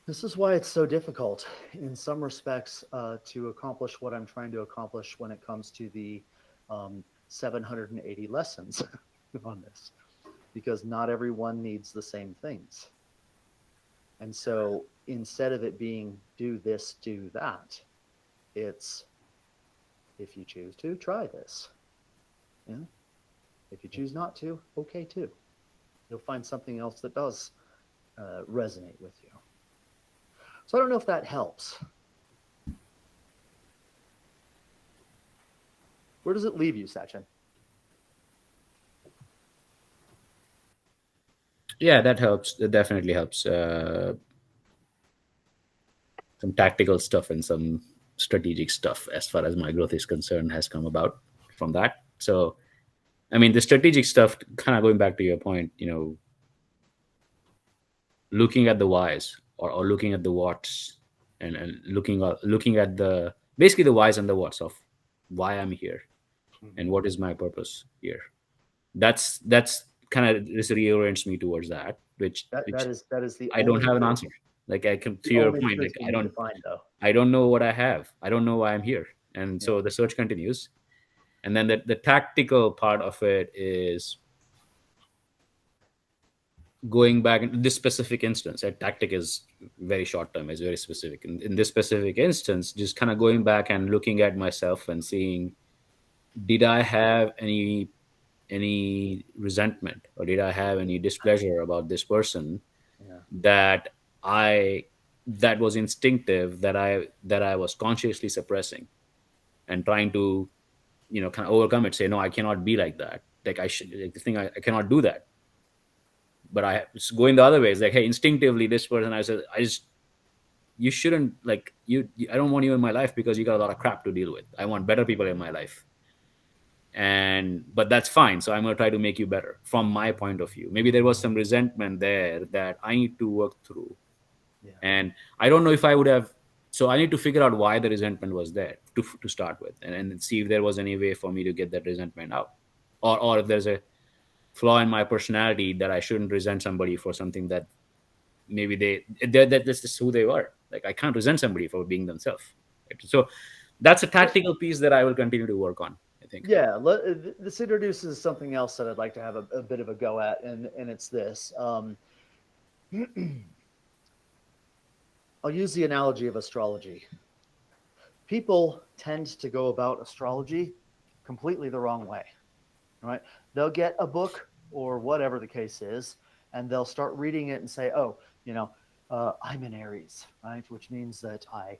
[SPEAKER 2] This is why it's so difficult in some respects to accomplish what I'm trying to accomplish when it comes to the 780 lessons on this, because not everyone needs the same things. And so instead of it being do this, do that, it's if you choose to, try this. Yeah. If you choose not to, okay too. You'll find something else that does resonate with you. So I don't know if that helps. Where does it leave you, Sachin?
[SPEAKER 1] Yeah, that helps. That definitely helps. Some tactical stuff and some strategic stuff as far as my growth is concerned has come about from that. So, I mean, the strategic stuff, kind of going back to your point, looking at the whys or looking at the whats, and looking at the basically the whys and the whats of why I'm here and what is my purpose here. That's kind of this reorients me towards that, which
[SPEAKER 2] That is the
[SPEAKER 1] I don't
[SPEAKER 2] only
[SPEAKER 1] have an
[SPEAKER 2] truth.
[SPEAKER 1] answer. Like, I can, to
[SPEAKER 2] The
[SPEAKER 1] your
[SPEAKER 2] only
[SPEAKER 1] point,
[SPEAKER 2] truth
[SPEAKER 1] like
[SPEAKER 2] we need to find, though.
[SPEAKER 1] I don't know what I have. I don't know why I'm here. And
[SPEAKER 2] Yeah.
[SPEAKER 1] so the search continues. And then the tactical part of it is going back in this specific instance. A tactic is very short term, is very specific. In this specific instance, just kind of going back and looking at myself and seeing, did I have any resentment, or did I have any displeasure about this person
[SPEAKER 2] Yeah.
[SPEAKER 1] that I that was instinctive, that I was consciously suppressing and trying to kind of overcome it, say, no, I cannot be like that, like I should, like the thing, I cannot do that. But it's going the other way. It's like, hey, instinctively this person, I said, you shouldn't, like, I don't want you in my life because you got a lot of crap to deal with. I want better people in my life. But that's fine, so I'm going to try to make you better from my point of view. Maybe there was some resentment there that I need to work through.
[SPEAKER 2] Yeah.
[SPEAKER 1] And I don't know if I would have, so I need to figure out why the resentment was there to start with, and see if there was any way for me to get that resentment out, or if there's a flaw in my personality that I shouldn't resent somebody for something that maybe that's just who they were. Like, I can't resent somebody for being themselves. Right? So that's a tactical piece that I will continue to work on, I think.
[SPEAKER 2] Yeah, this introduces something else that I'd like to have a bit of a go at, and it's this. I'll use the analogy of astrology. People tend to go about astrology completely the wrong way, right? They'll get a book or whatever the case is, and they'll start reading it and say, oh, I'm an Aries, right? Which means that I,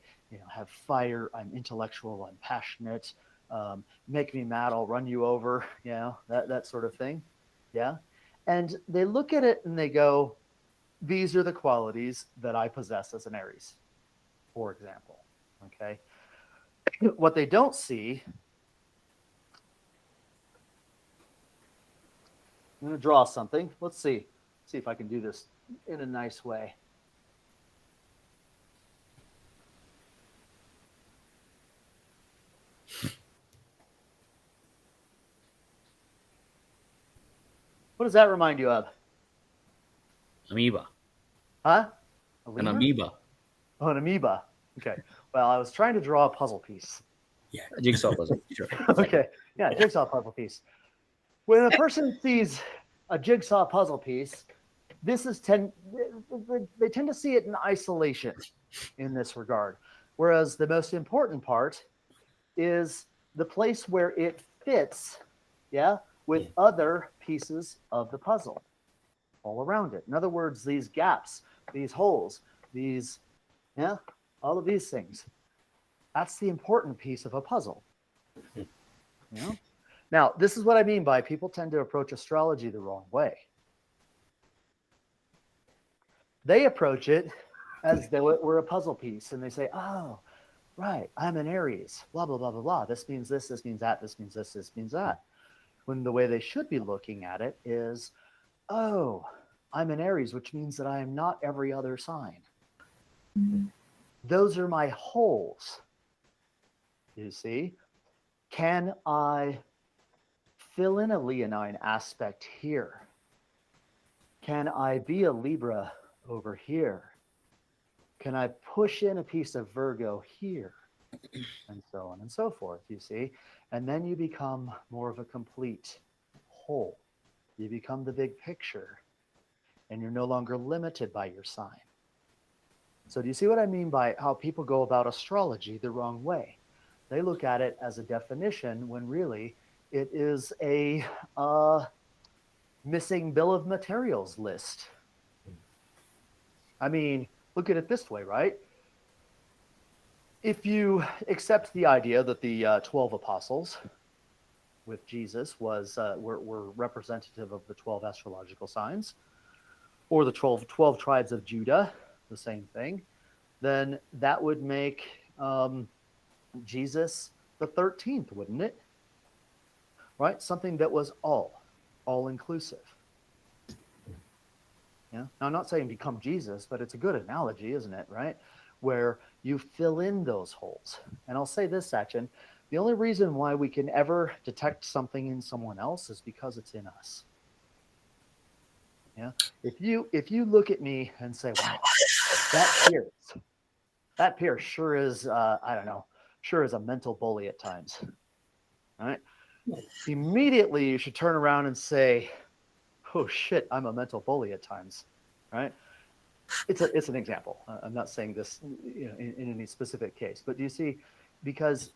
[SPEAKER 2] have fire, I'm intellectual, I'm passionate, make me mad, I'll run you over, that sort of thing. Yeah. And they look at it and they go, these are the qualities that I possess as an Aries, for example. Okay. What they don't see, I'm going to draw something. Let's see if I can do this in a nice way. What does that remind you of?
[SPEAKER 1] Amoeba.
[SPEAKER 2] Huh?
[SPEAKER 1] An amoeba.
[SPEAKER 2] Oh, an amoeba. Okay. Well, I was trying to draw a puzzle piece.
[SPEAKER 1] Yeah, a jigsaw puzzle. Sure.
[SPEAKER 2] Okay. Yeah, jigsaw puzzle piece. When a person sees a jigsaw puzzle piece, they tend to see it in isolation in this regard. Whereas the most important part is the place where it fits, with other pieces of the puzzle all around it. In other words, these gaps, these holes, these, all of these things. That's the important piece of a puzzle. Now, this is what I mean by people tend to approach astrology the wrong way. They approach it as though it were a puzzle piece, and they say, oh, right, I'm an Aries, blah, blah, blah, blah, blah. This means this means that, this means this means that. When the way they should be looking at it is, oh, I'm an Aries, which means that I am not every other sign. Mm-hmm. Those are my holes. You see? Can I fill in a Leonine aspect here? Can I be a Libra over here? Can I push in a piece of Virgo here? And so on and so forth, you see? And then you become more of a complete whole. You become the big picture, and you're no longer limited by your sign. So do you see what I mean by how people go about astrology the wrong way? They look at it as a definition when really it is a missing bill of materials list. I mean, look at it this way, right? If you accept the idea that the 12 apostles with Jesus were representative of the 12 astrological signs, or the 12 tribes of Judah, the same thing, then that would make Jesus the 13th, wouldn't it? Right? Something that was all inclusive. Yeah. Now, I'm not saying become Jesus, but it's a good analogy, isn't it? Right? Where you fill in those holes. And I'll say this, Sachin, the only reason why we can ever detect something in someone else is because it's in us. Yeah. If you look at me and say, wow, that Pierce sure is, I don't know, sure is a mental bully at times. All right. Immediately you should turn around and say, oh shit, I'm a mental bully at times. Right. It's an example. I'm not saying this in any specific case, but do you see, because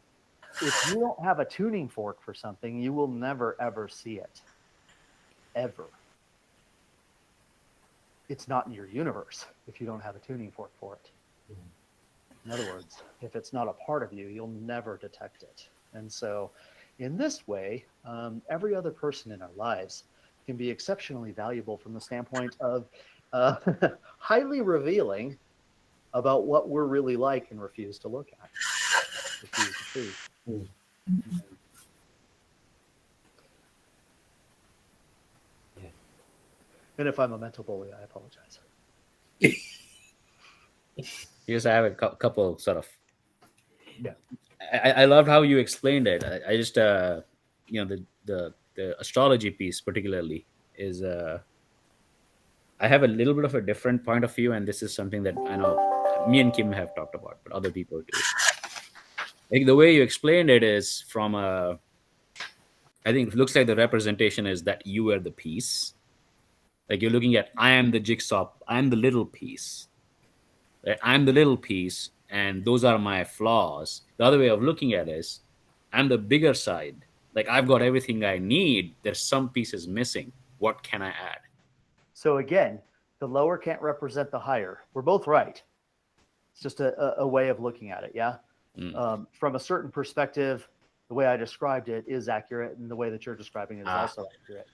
[SPEAKER 2] if you don't have a tuning fork for something, you will never, ever see it. Ever. It's not in your universe if you don't have a tuning fork for it. In other words, if it's not a part of you, you'll never detect it. And so in this way, every other person in our lives can be exceptionally valuable from the standpoint of highly revealing about what we're really like and refuse to look at. Refuse to see.
[SPEAKER 3] Yeah.
[SPEAKER 2] And if I'm a mental bully, I apologize.
[SPEAKER 1] Yes, I have a couple sort of.
[SPEAKER 2] Yeah.
[SPEAKER 1] I loved how you explained it. I just the astrology piece particularly is I have a little bit of a different point of view, and this is something that I know me and Kim have talked about, but other people too. Like the way you explained it is from a, I think it looks like the representation is that you are the piece. Like you're looking at, I am the jigsaw, I'm the little piece. Right? I'm the little piece, and those are my flaws. The other way of looking at it is, I'm the bigger side. Like I've got everything I need. There's some pieces missing. What can I add?
[SPEAKER 2] So again, the lower can't represent the higher. We're both right. It's just a way of looking at it. Yeah. From a certain perspective, the way I described it is accurate, and the way that you're describing it is also accurate.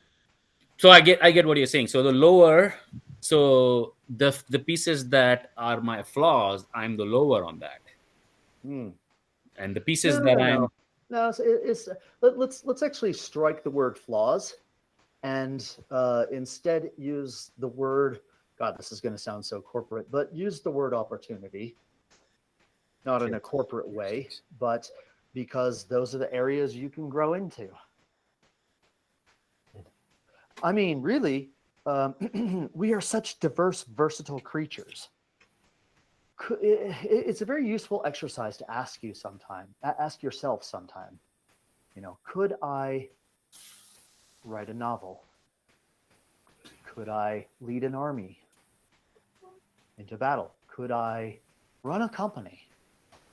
[SPEAKER 1] So I get what you're saying. So the lower, so the pieces that are my flaws, I'm the lower on that, and the pieces that I'm
[SPEAKER 2] No. Let's actually strike the word flaws, and instead use the word. God, this is going to sound so corporate, but use the word opportunity. Not in a corporate way, but because those are the areas you can grow into. I mean, really, we are such diverse, versatile creatures. It's a very useful exercise to ask yourself sometime, could I write a novel? Could I lead an army into battle? Could I run a company?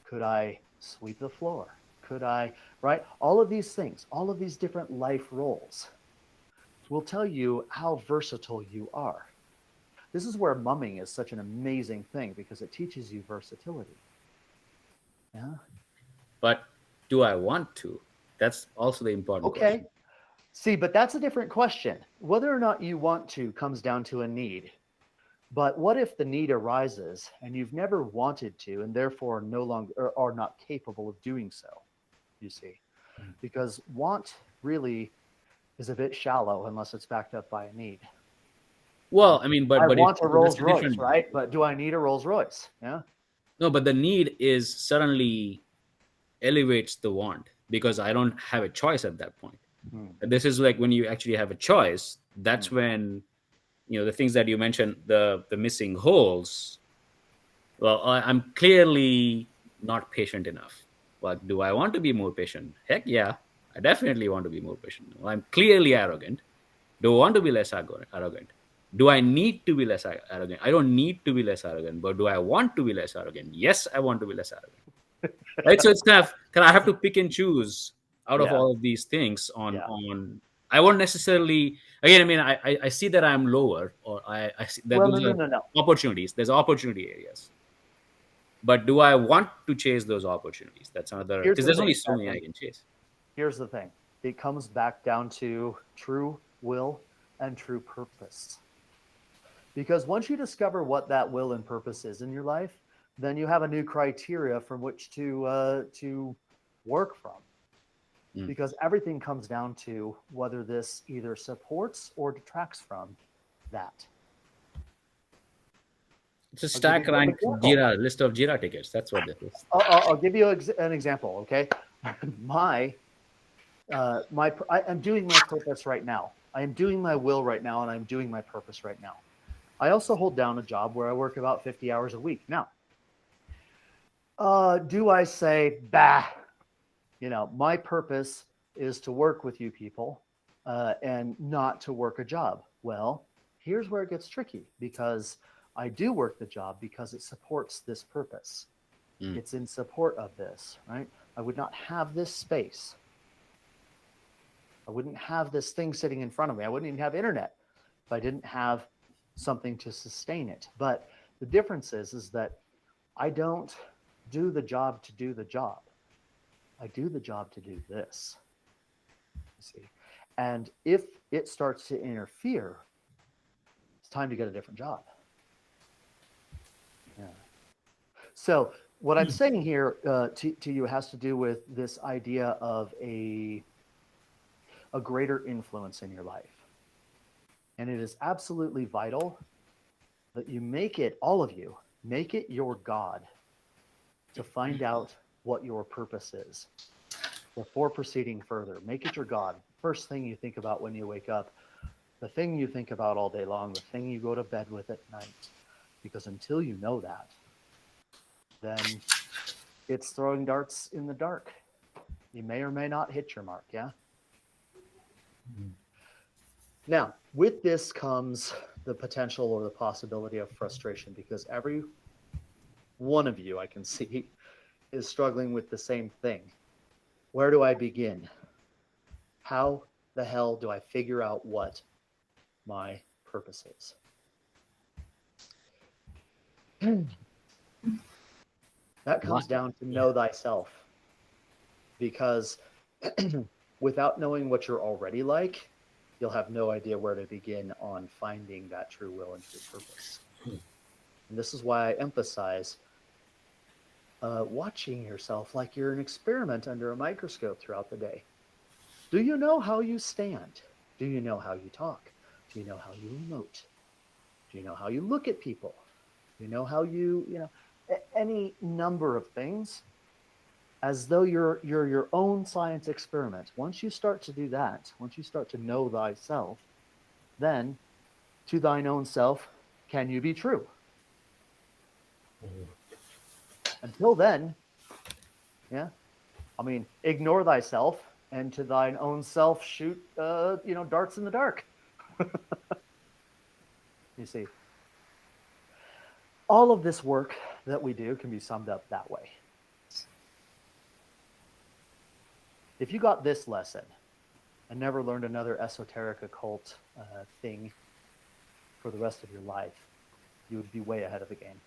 [SPEAKER 2] Could I sweep the floor? Could I, right? All of these things, all of these different life roles will tell you how versatile you are. This is where mumming is such an amazing thing, because it teaches you versatility. Yeah.
[SPEAKER 1] But do I want to? That's also the important question.
[SPEAKER 2] See, but that's a different question. Whether or not you want to comes down to a need. But what if the need arises and you've never wanted to, and therefore no longer are not capable of doing so? You see, because want really is a bit shallow unless it's backed up by a need.
[SPEAKER 1] Well, I mean,
[SPEAKER 2] I want a Rolls Royce, right? But do I need a Rolls Royce? Yeah.
[SPEAKER 1] No, but the need is suddenly elevates the want, because I don't have a choice at that point. This is like when you actually have a choice. That's when the things that you mentioned, the missing holes. Well, I'm clearly not patient enough. But do I want to be more patient? Heck yeah, I definitely want to be more patient. Well, I'm clearly arrogant. Do I want to be less arrogant? Do I need to be less arrogant? I don't need to be less arrogant, but do I want to be less arrogant? Yes, I want to be less arrogant. Right? So it's kind of I have to pick and choose out of all of these things on. I won't necessarily, again, I mean, I see that I'm lower, or I see that
[SPEAKER 2] No.
[SPEAKER 1] opportunities. There's opportunity areas. But do I want to chase those opportunities? That's another, because there's only so many I can chase.
[SPEAKER 2] Here's the thing. It comes back down to true will and true purpose. Because once you discover what that will and purpose is in your life, then you have a new criteria from which to work from.
[SPEAKER 1] Mm.
[SPEAKER 2] Because everything comes down to whether this either supports or detracts from that.
[SPEAKER 1] It's a
[SPEAKER 2] I'll give you
[SPEAKER 1] stack
[SPEAKER 2] an
[SPEAKER 1] rank
[SPEAKER 2] example.
[SPEAKER 1] Jira list of Jira tickets. That's what this is.
[SPEAKER 2] I'll give you an example, okay? I'm doing my purpose right now. I am doing my will right now, and I'm doing my purpose right now. I also hold down a job where I work about 50 hours a week. Now, do I say, bah, my purpose is to work with you people and not to work a job? Well, here's where it gets tricky, because I do work the job because it supports this purpose.
[SPEAKER 1] Mm.
[SPEAKER 2] It's in support of this, right? I would not have this space. I wouldn't have this thing sitting in front of me. I wouldn't even have internet if I didn't have something to sustain it. But the difference is that I don't do the job to do the job. I do the job to do this. See? And if it starts to interfere, it's time to get a different job. Yeah. So what I'm saying here to you has to do with this idea of a greater influence in your life. And it is absolutely vital that you make it, all of you, make it your God to find out what your purpose is. Before proceeding further, make it your God. First thing you think about when you wake up, the thing you think about all day long, the thing you go to bed with at night. Because until you know that, then it's throwing darts in the dark. You may or may not hit your mark, yeah? Now, with this comes the potential or the possibility of frustration, because every one of you I can see is struggling with the same thing. Where do I begin? How the hell do I figure out what my purpose is? That comes down to know thyself, because without knowing what you're already like, you'll have no idea where to begin on finding that true will and true purpose. And this is why I emphasize watching yourself like you're an experiment under a microscope throughout the day. Do you know how you stand? Do you know how you talk? Do you know how you emote? Do you know how you look at people? Do you know how any number of things, as though you're your own science experiment. Once you start to do that, once you start to know thyself, then to thine own self can you be true. Until then, ignore thyself, and to thine own self shoot darts in the dark. You see, all of this work that we do can be summed up that way. If you got this lesson and never learned another esoteric occult thing for the rest of your life, you would be way ahead of the game.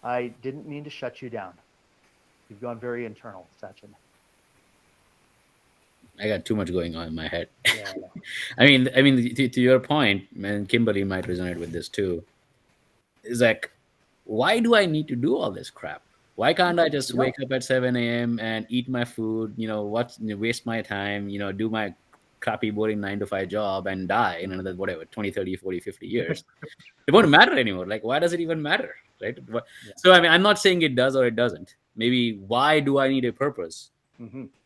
[SPEAKER 2] I didn't mean to shut you down. You've gone very internal, Sachin.
[SPEAKER 1] I got too much going on in my head.
[SPEAKER 2] Yeah.
[SPEAKER 1] I mean, to your point, and Kimberly might resonate with this too. Is like, why do I need to do all this crap? Why can't I just wake up at 7 a.m. and eat my food? Waste my time. Do my crappy, boring 9 to 5 job and die in another 20, 30, 40, 50 years. It won't matter anymore. Like, why does it even matter, right?
[SPEAKER 2] Yeah.
[SPEAKER 1] So, I'm not saying it does or it doesn't. Maybe why do I need a purpose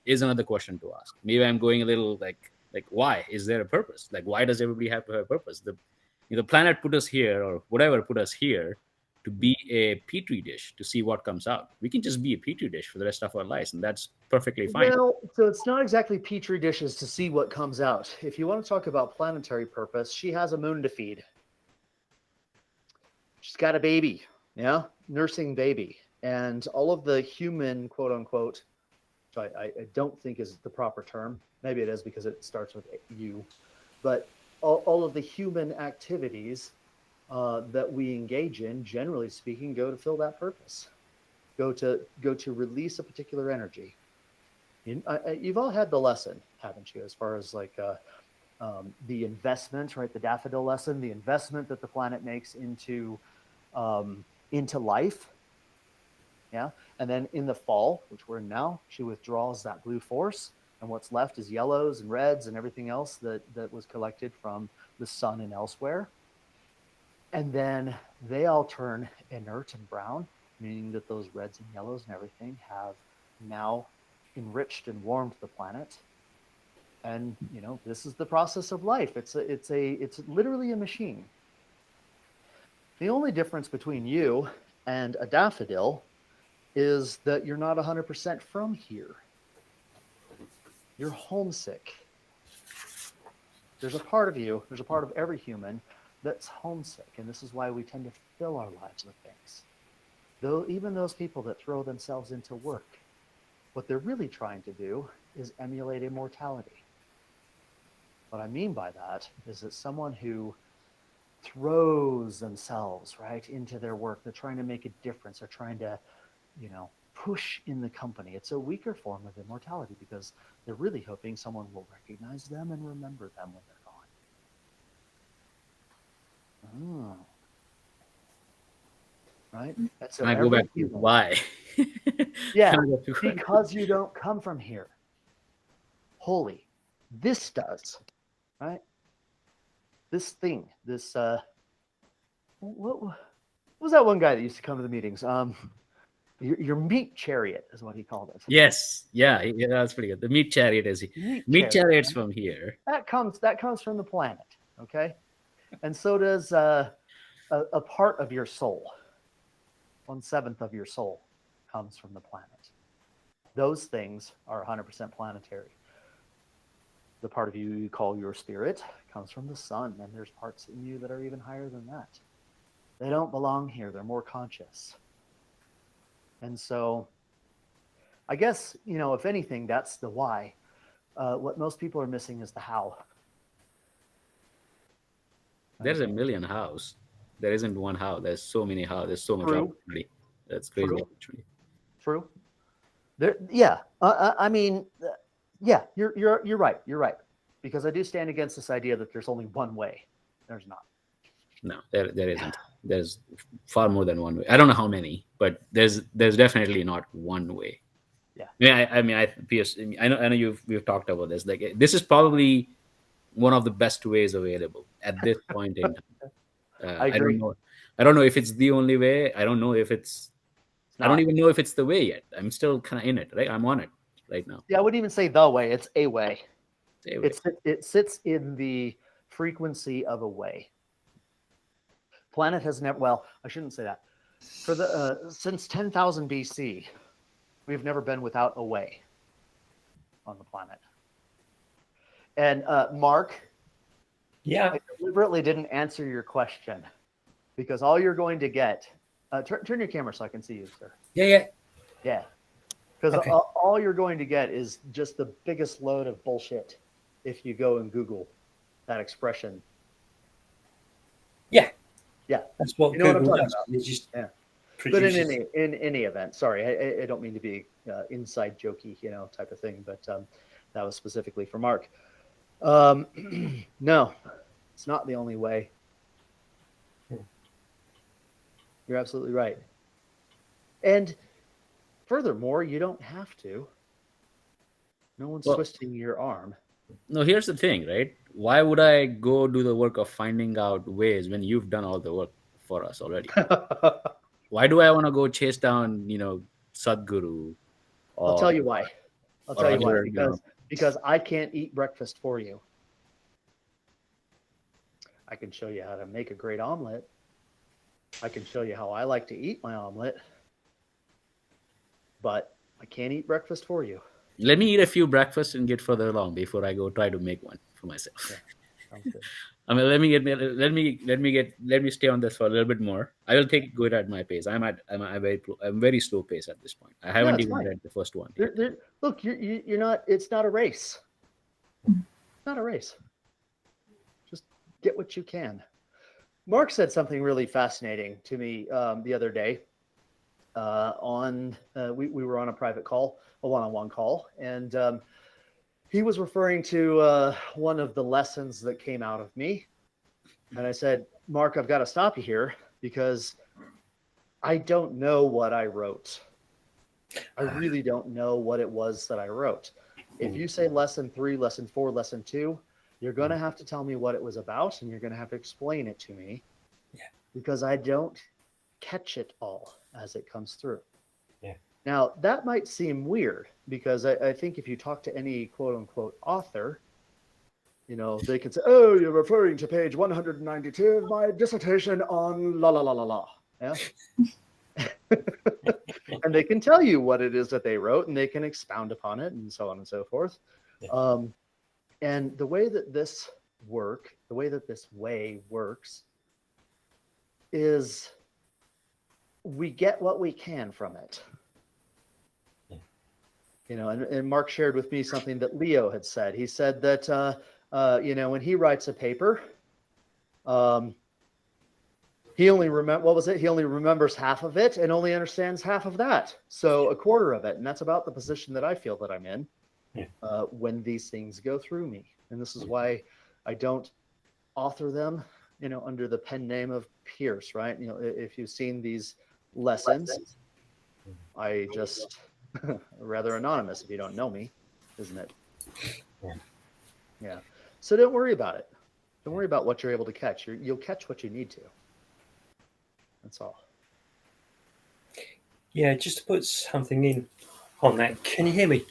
[SPEAKER 1] is another question to ask. Maybe I'm going a little like why is there a purpose? Like, why does everybody have to have a purpose? The planet put us here, or whatever put us here, to be a petri dish to see what comes out. We can just be a petri dish for the rest of our lives, and that's perfectly fine.
[SPEAKER 2] Well, so it's not exactly petri dishes to see what comes out. If you want to talk about planetary purpose, she has a moon to feed. She's got a baby, nursing baby. And all of the human, quote unquote, which I don't think is the proper term. Maybe it is because it starts with you. But all of the human activities that we engage in, generally speaking, go to fill that purpose. Go to release a particular energy. You've all had the lesson, haven't you? As far as like the investment, right? The daffodil lesson, the investment that the planet makes into life, Yeah. And then in the fall, which we're in now, she withdraws that blue force. And what's left is yellows and reds and everything else that was collected from the sun and elsewhere. And then they all turn inert and brown, meaning that those reds and yellows and everything have now enriched and warmed the planet. And this is the process of life. It's literally a machine. The only difference between you and a daffodil is that you're not 100% from here. You're homesick. There's a part of you, there's a part of every human that's homesick. And this is why we tend to fill our lives with things. Though even those people that throw themselves into work, what they're really trying to do is emulate immortality. What I mean by that is that someone who throws themselves right into their work, they're trying to make a difference, they're trying to, push in the company. It's a weaker form of immortality because they're really hoping someone will recognize them and remember them when they're gone. Right? And so
[SPEAKER 1] Can I go back to why?
[SPEAKER 2] Yeah, because you don't come from here. Holy, this does, right? This thing, this what was that one guy that used to come to the meetings? Your meat chariot is what he called it.
[SPEAKER 1] Yes, yeah, that's pretty good. The meat chariot is meat chariot's from here.
[SPEAKER 2] That comes from the planet, okay? And so does a part of your soul. 1/7 of your soul comes from the planet. Those things are 100% planetary. The part of you call your spirit comes from the sun, and there's parts in you that are even higher than that. They don't belong here. They're more conscious. And so I guess, if anything, that's the why. What most people are missing is the how.
[SPEAKER 1] There's a million hows. There isn't one how. There's so many how. There's so much opportunity. That's crazy opportunity.
[SPEAKER 2] True. Yeah. You're right. You're right. Because I do stand against this idea that there's only one way. There's not.
[SPEAKER 1] No, there isn't. There's far more than one way. I don't know how many, but there's definitely not one way.
[SPEAKER 2] Yeah.
[SPEAKER 1] I know we've talked about this. Like, this is probably one of the best ways available at this point in time.
[SPEAKER 2] I agree.
[SPEAKER 1] I don't know if it's the only way. I don't know if it's. I don't even know if it's the way yet. I'm still kind of in it, right? I'm on it right now.
[SPEAKER 2] Yeah, I wouldn't even say the way. It's a way.
[SPEAKER 1] It's a way.
[SPEAKER 2] It sits in the frequency of a way. Planet has never. Well, I shouldn't say that. For since 10,000 BC, we've never been without a way on the planet. And Mark,
[SPEAKER 3] Yeah.
[SPEAKER 2] I deliberately didn't answer your question because all you're going to get. Turn your camera so I can see you, sir.
[SPEAKER 3] Yeah.
[SPEAKER 2] Yeah. Because
[SPEAKER 3] Okay.
[SPEAKER 2] all you're going to get is just the biggest load of bullshit if you go and Google that expression.
[SPEAKER 3] Yeah.
[SPEAKER 2] Yeah.
[SPEAKER 3] That's what
[SPEAKER 2] You know what I'm
[SPEAKER 3] Google
[SPEAKER 2] talking
[SPEAKER 3] does.
[SPEAKER 2] about.
[SPEAKER 3] It just
[SPEAKER 2] Yeah. But
[SPEAKER 3] produces.
[SPEAKER 2] in any event, sorry, I don't mean to be inside jokey, type of thing, but that was specifically for Mark. No, it's not the only way. You're absolutely right. And furthermore, you don't have to. No one's twisting your arm.
[SPEAKER 1] No, here's the thing, right? Why would I go do the work of finding out ways when you've done all the work for us already? Why do I want to go chase down, Sadhguru?
[SPEAKER 2] I'll tell you why.
[SPEAKER 1] Roger,
[SPEAKER 2] Because I can't eat breakfast for you. I can show you how to make a great omelet. I can show you how I like to eat my omelet. But I can't eat breakfast for you.
[SPEAKER 1] Let me eat a few breakfasts and get further along before I go try to make one for myself.
[SPEAKER 2] Yeah, sounds good.
[SPEAKER 1] I mean, let me stay on this for a little bit more. I will take it good at my pace. I'm very slow pace at this point. I haven't even read the first one.
[SPEAKER 2] Look, you're not. It's not a race. It's not a race. Just get what you can. Mark said something really fascinating to me the other day. We were on a private call, a one-on-one call, and he was referring to one of the lessons that came out of me. And I said, Mark, I've got to stop you here because I don't know what I wrote. I really don't know what it was that I wrote. If you say lesson 3, lesson 4, lesson 2, you're going to have to tell me what it was about, and you're going to have to explain it to me, because I don't catch it all as it comes through.
[SPEAKER 3] Yeah.
[SPEAKER 2] Now, that might seem weird, because I think if you talk to any quote unquote author, they can say, oh, you're referring to page 192 of my dissertation on la la la la la. Yeah. And they can tell you what it is that they wrote, and they can expound upon it, and so on and so forth.
[SPEAKER 3] Yeah.
[SPEAKER 2] And the way that this way works is we get what we can from it. And Mark shared with me something that Leo had said. He said that when he writes a paper, he only remembers half of it and only understands half of that. So a quarter of it. And that's about the position that I feel that I'm in when these things go through me. And this is why I don't author them, under the pen name of Pierce, right? If you've seen these lessons, I just rather anonymous if you don't know me, isn't it? Yeah. So don't worry about it. Don't worry about what you're able to catch. You'll catch what you need to. That's all.
[SPEAKER 3] Yeah, just to put something in on that. Can you hear me?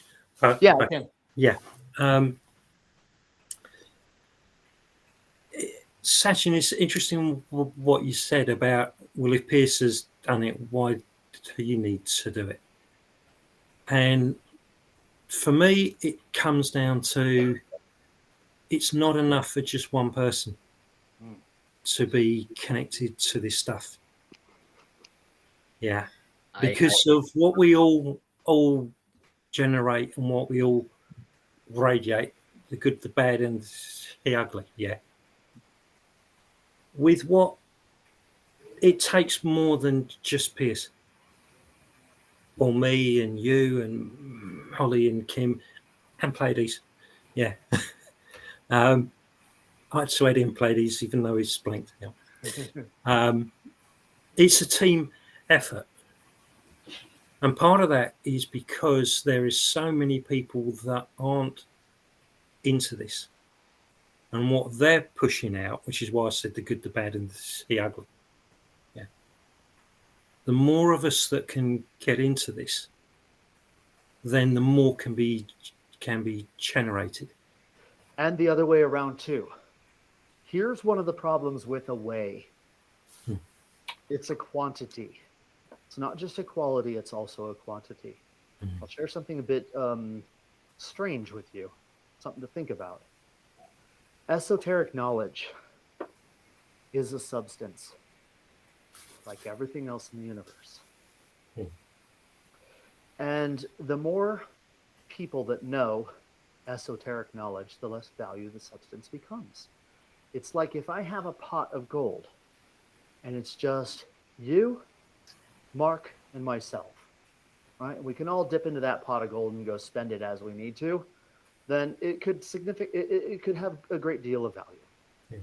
[SPEAKER 2] Yeah, I can.
[SPEAKER 3] Yeah. Sachin, it's interesting what you said about, well, if Pierce has done it, why do you need to do it? And for me, it comes down to, it's not enough for just one person to be connected to this stuff. Yeah. Because of what we all generate and what we all radiate, the good, the bad, and the ugly. Yeah. With what it takes more than just Pierce or me and you and Holly and Kim and Pleiades. Yeah. I'd swear in Pleiades, even though he's blinked now. It's a team effort. And part of that is because there is so many people that aren't into this. And what they're pushing out, which is why I said the good, the bad, and the ugly. Yeah. The more of us that can get into this, then the more can be generated.
[SPEAKER 2] And the other way around too. Here's one of the problems with a way. It's a quantity. It's not just a quality, it's also a quantity. I'll share something a bit strange with you, something to think about. Esoteric knowledge is a substance, like everything else in the universe. And the more people that know esoteric knowledge, the less value the substance becomes. It's like if I have a pot of gold, and it's just you, Mark, and myself, right? We can all dip into that pot of gold and go spend it as we need to. Then it could it could have a great deal of value.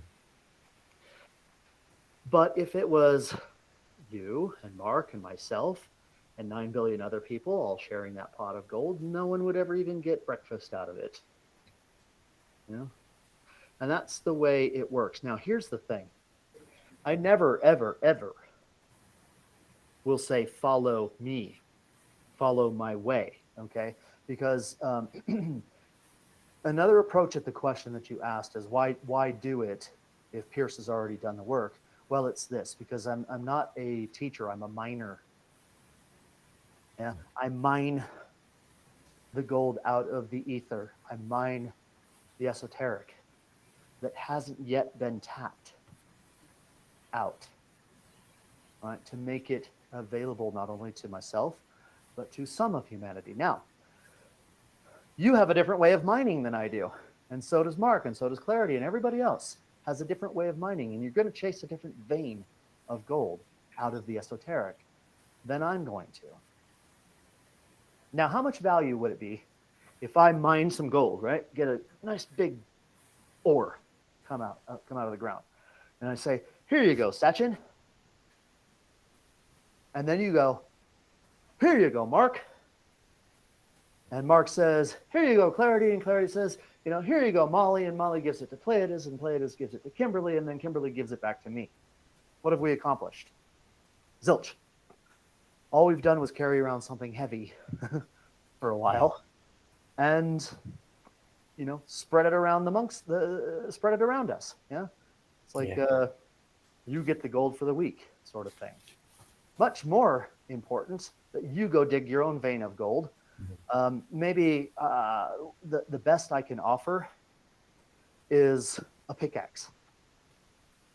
[SPEAKER 2] But if it was you and Mark and myself and 9 billion other people all sharing that pot of gold, no one would ever even get breakfast out of it. And that's the way it works. Now, here's the thing. I never, ever, ever will say, follow me, follow my way, okay? Because another approach at the question that you asked is, why do it if Pierce has already done the work? Well, it's this, because I'm not a teacher, I'm a miner. Yeah, I mine the gold out of the ether. I mine the esoteric that hasn't yet been tapped out, right, to make it available not only to myself, but to some of humanity. Now, you have a different way of mining than I do, and so does Mark, and so does Clarity, and everybody else has a different way of mining, and you're going to chase a different vein of gold out of the esoteric than I'm going to. Now, how much value would it be if I mine some gold, right? Get a nice big ore come out of the ground, and I say, here you go, Sachin. And then you go, here you go, Mark. And Mark says, here you go, Clarity. And Clarity says, here you go, Molly. And Molly gives it to Pleiades, and Pleiades gives it to Kimberly, and then Kimberly gives it back to me. What have we accomplished? Zilch. All we've done was carry around something heavy for a while, and spread it around spread it around us. Yeah, it's like you get the gold for the week, sort of thing. Much more important that you go dig your own vein of gold. Maybe the best I can offer is a pickaxe.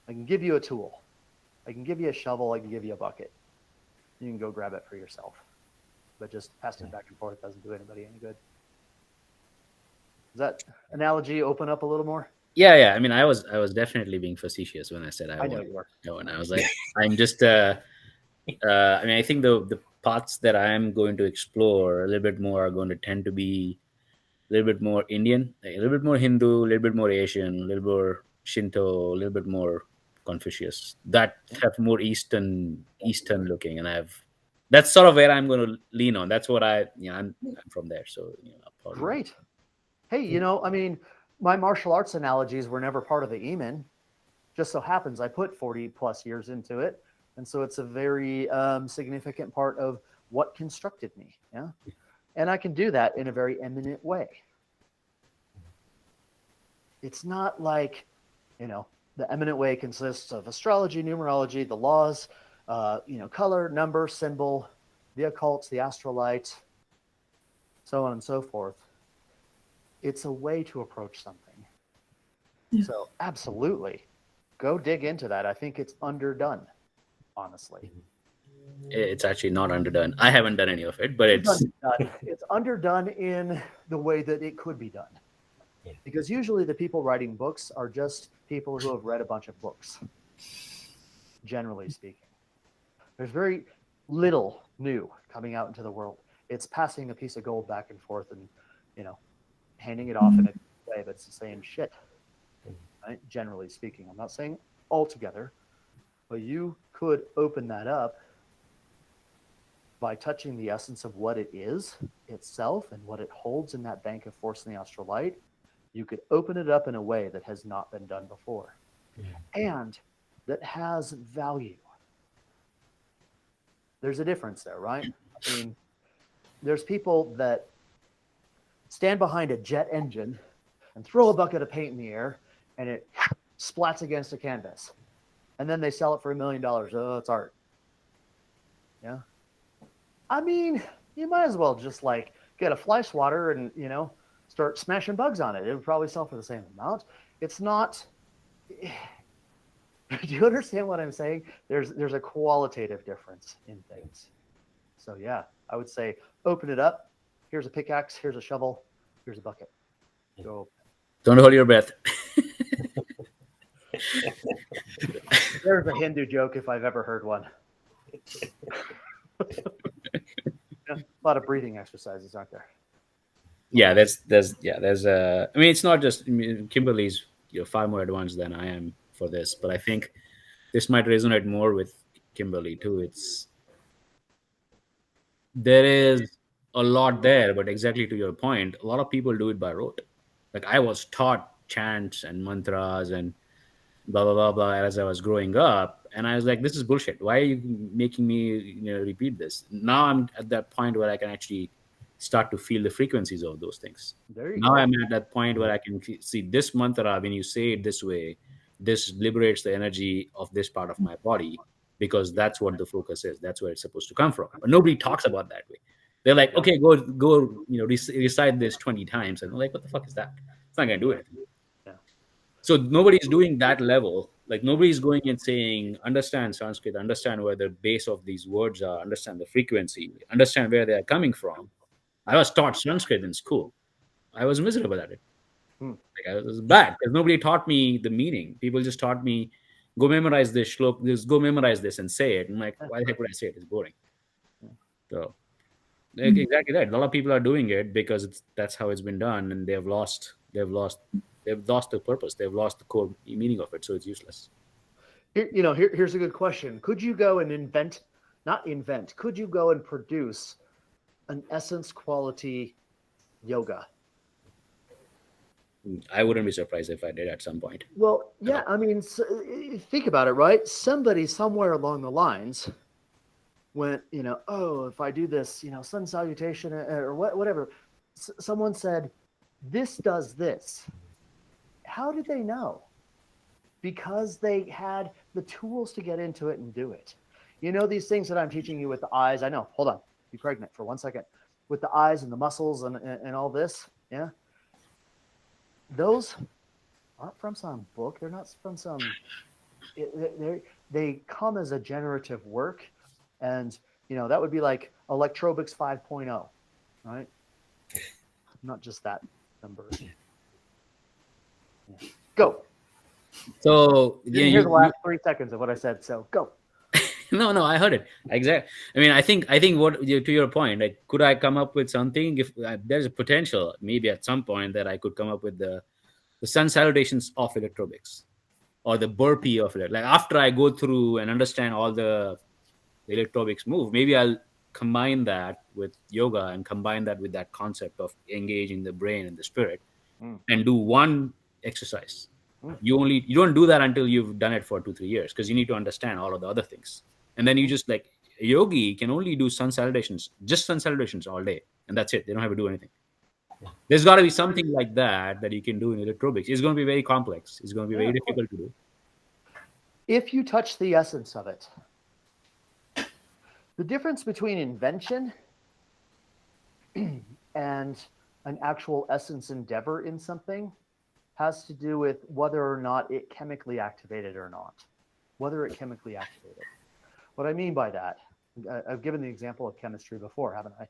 [SPEAKER 2] I can give you a tool. I can give you a shovel. I can give you a bucket. You can go grab it for yourself. But just passing it back and forth doesn't do anybody any good. Does that analogy open up a little more?
[SPEAKER 1] Yeah. I mean, I was definitely being facetious when I said
[SPEAKER 2] I know you were.
[SPEAKER 1] No, and I was like, I'm just. I mean, I think the paths that I'm going to explore a little bit more are going to tend to be a little bit more Indian, a little bit more Hindu, a little bit more Asian, a little more Shinto, a little bit more Confucius. That have more Eastern looking, and that's sort of where I'm going to lean on. That's what I'm from there, so probably.
[SPEAKER 2] Great. Hey, I mean, my martial arts analogies were never part of the Emin. Just so happens I put 40 plus years into it. And so it's a very significant part of what constructed me. Yeah. And I can do that in a very eminent way. It's not like, the eminent way consists of astrology, numerology, the laws, color, number, symbol, the occult, the astrolight, so on and so forth. It's a way to approach something. Yeah. So absolutely, go dig into that. I think it's underdone, honestly.
[SPEAKER 1] It's actually not underdone. I haven't done any of it, but it's
[SPEAKER 2] underdone in the way that it could be done. Yeah. Because usually the people writing books are just people who have read a bunch of books, generally speaking. There's very little new coming out into the world. It's passing a piece of gold back and forth and, handing it off in a way, but it's the same shit, right? Generally speaking. I'm not saying altogether, but you could open that up by touching the essence of what it is itself and what it holds in that bank of force in the astral light. You could open it up in a way that has not been done before, and that has value. There's a difference there, right? I mean, there's people that stand behind a jet engine and throw a bucket of paint in the air and it splats against a canvas. And then they sell it for $1 million. Oh, it's art. Yeah. I mean, you might as well just get a fly swatter and, start smashing bugs on it. It would probably sell for the same amount. It's not. Do you understand what I'm saying? There's a qualitative difference in things. So yeah, I would say open it up. Here's a pickaxe. Here's a shovel. Here's a bucket. Go.
[SPEAKER 1] Don't hold your breath.
[SPEAKER 2] There's a Hindu joke if I've ever heard one. A lot of breathing exercises, aren't there?
[SPEAKER 1] Yeah, there's I mean, it's not just Kimberly's far more advanced than I am for this, but I think this might resonate more with Kimberly too. There is a lot there, but exactly to your point, a lot of people do it by rote. Like I was taught chants and mantras and blah blah blah blah as I was growing up, and I was like, this is bullshit. Why are you making me repeat this? Now I'm at that point where I can actually start to feel the frequencies of those things. Now I'm at that point where I can see this mantra, when you say it this way, this liberates the energy of this part of my body, because that's what the focus is. That's where it's supposed to come from. But nobody talks about that way. They're like, okay, go, recite this 20 times. And I'm like, what the fuck is that? It's not going to do anything. Yeah. So nobody's doing that level. Like nobody's going and saying, understand Sanskrit, understand where the base of these words are, understand the frequency, understand where they are coming from. I was taught Sanskrit in school. I was miserable at it. It was bad because nobody taught me the meaning. People just taught me, go memorize this shlok, just go memorize this and say it. I'm like, why the heck would I say it? It's boring. So exactly that. A lot of people are doing it because that's how it's been done, and they've lost the purpose. They've lost the core meaning of it, so it's useless.
[SPEAKER 2] Here's a good question. Could you go and could you go and produce an essence quality yoga.
[SPEAKER 1] I wouldn't be surprised if I did at some point.
[SPEAKER 2] Well, yeah, I mean, think about it, right? Somebody somewhere along the lines went, oh, if I do this, sun salutation or whatever, someone said, this does this. How did they know? Because they had the tools to get into it and do it. These things that I'm teaching you with the eyes, I know, hold on, be pregnant for 1 second, with the eyes and the muscles and all this, yeah? Those aren't from some book. They're not from some, they come as a generative work. And, that would be like Electrobics 5.0, right? Not just that number. Yeah. Go.
[SPEAKER 1] So
[SPEAKER 2] You didn't hear the last 3 seconds of what I said, so go.
[SPEAKER 1] No, I heard it. Exactly. I mean, I think what to your point, like, could I come up with something? If there's a potential, maybe at some point, that I could come up with the sun salutations of electrobics, or the burpee of it. Like, after I go through and understand all the electrobics move, maybe I'll combine that with yoga and combine that with that concept of engaging the brain and the spirit, and do one exercise. You don't do that until you've done it for 2-3 years, because you need to understand all of the other things. And then you just, like, a yogi can only do sun salutations all day, and that's it. They don't have to do anything. There's got to be something like that you can do in electrobics. It's going to be very complex. It's going to be very difficult to do.
[SPEAKER 2] If you touch the essence of it, the difference between invention and an actual essence endeavor in something has to do with whether or not it chemically activated or not. Whether it chemically activated. What I mean by that, I've given the example of chemistry before, haven't I?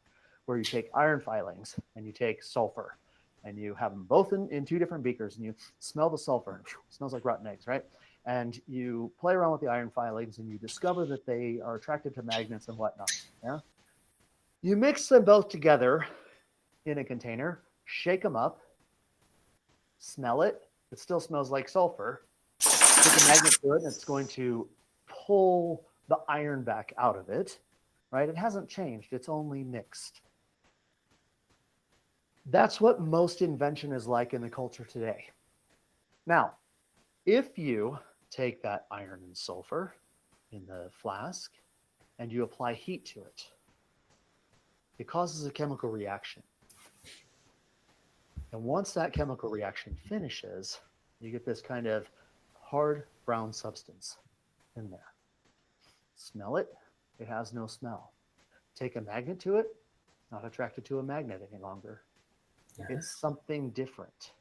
[SPEAKER 2] Where you take iron filings and you take sulfur and you have them both in 2 different beakers, and you smell the sulfur, and it smells like rotten eggs, right? And you play around with the iron filings and you discover that they are attracted to magnets and whatnot. Yeah. You mix them both together in a container, shake them up, smell it. It still smells like sulfur. Put a magnet to it, and it's going to pull the iron back out of it, right? It hasn't changed. It's only mixed. That's what most invention is like in the culture today. Now, if you take that iron and sulfur in the flask and you apply heat to it, it causes a chemical reaction. And once that chemical reaction finishes, you get this kind of hard brown substance in there. Smell it, it has no smell. Take a magnet to it, not attracted to a magnet any longer. It's something different.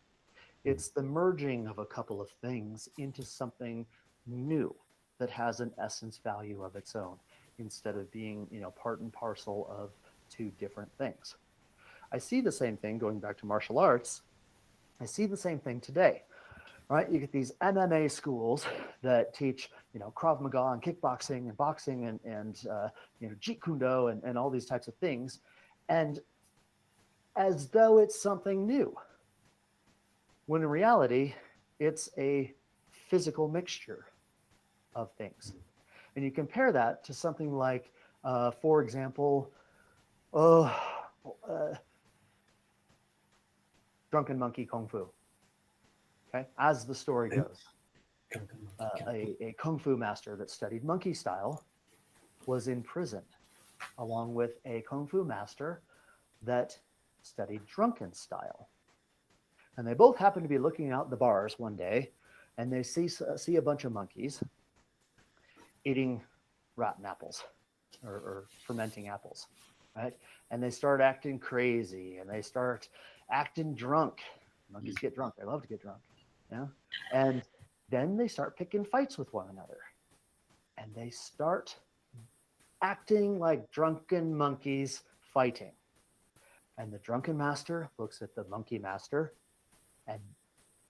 [SPEAKER 2] It's the merging of a couple of things into something new that has an essence value of its own, instead of being, part and parcel of 2 different things. I see the same thing going back to martial arts. I see the same thing today, right? You get these MMA schools that teach, Krav Maga and kickboxing and boxing and Jeet Kune Do and all these types of things, and as though it's something new, when in reality, it's a physical mixture of things. And you compare that to something like, for example, Drunken Monkey Kung Fu. Okay, as the story goes, a Kung Fu master that studied monkey style was in prison, along with a Kung Fu master that studied drunken style. And they both happen to be looking out the bars one day, and they see a bunch of monkeys eating rotten apples or fermenting apples, right? And they start acting crazy, and they start acting drunk. Monkeys get drunk. They love to get drunk. Yeah. And then they start picking fights with one another, and they start acting like drunken monkeys fighting. And the drunken master looks at the monkey master, and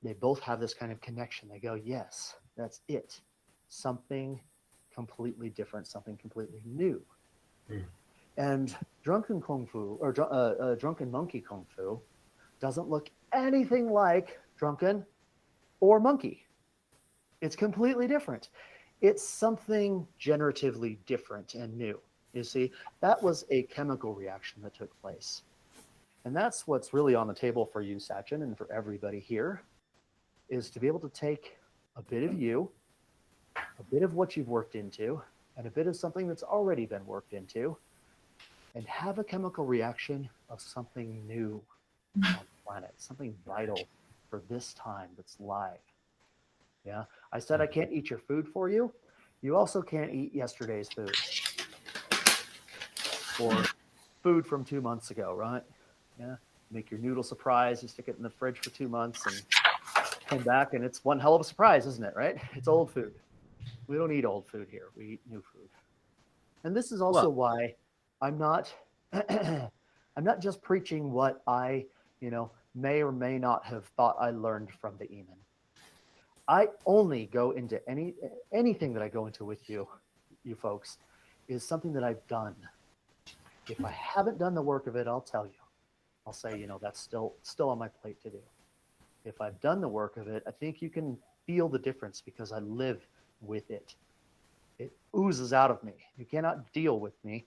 [SPEAKER 2] they both have this kind of connection. They go, yes, that's it. Something completely different, something completely new. And drunken kung fu, or drunken monkey kung fu, doesn't look anything like drunken or monkey. It's completely different. It's something generatively different and new. You see, that was a chemical reaction that took place. And that's what's really on the table for you, Sachin, and for everybody here, is to be able to take a bit of you, a bit of what you've worked into, and a bit of something that's already been worked into, and have a chemical reaction of something new on the planet, something vital for this time that's live. Yeah. I said I can't eat your food for you. You also can't eat yesterday's food or food from 2 months ago, right? Yeah. Make your noodle surprise. You stick it in the fridge for 2 months and come back, and it's one hell of a surprise, isn't it? Right? It's old food. We don't eat old food here. We eat new food. And this is also why I'm not I'm not just preaching what I, may or may not have thought I learned from the Eamon. I only go into anything that I go into with you folks, is something that I've done. If I haven't done the work of it, I'll tell you. I'll say, that's still on my plate to do. If I've done the work of it, I think you can feel the difference because I live with it. It oozes out of me. You cannot deal with me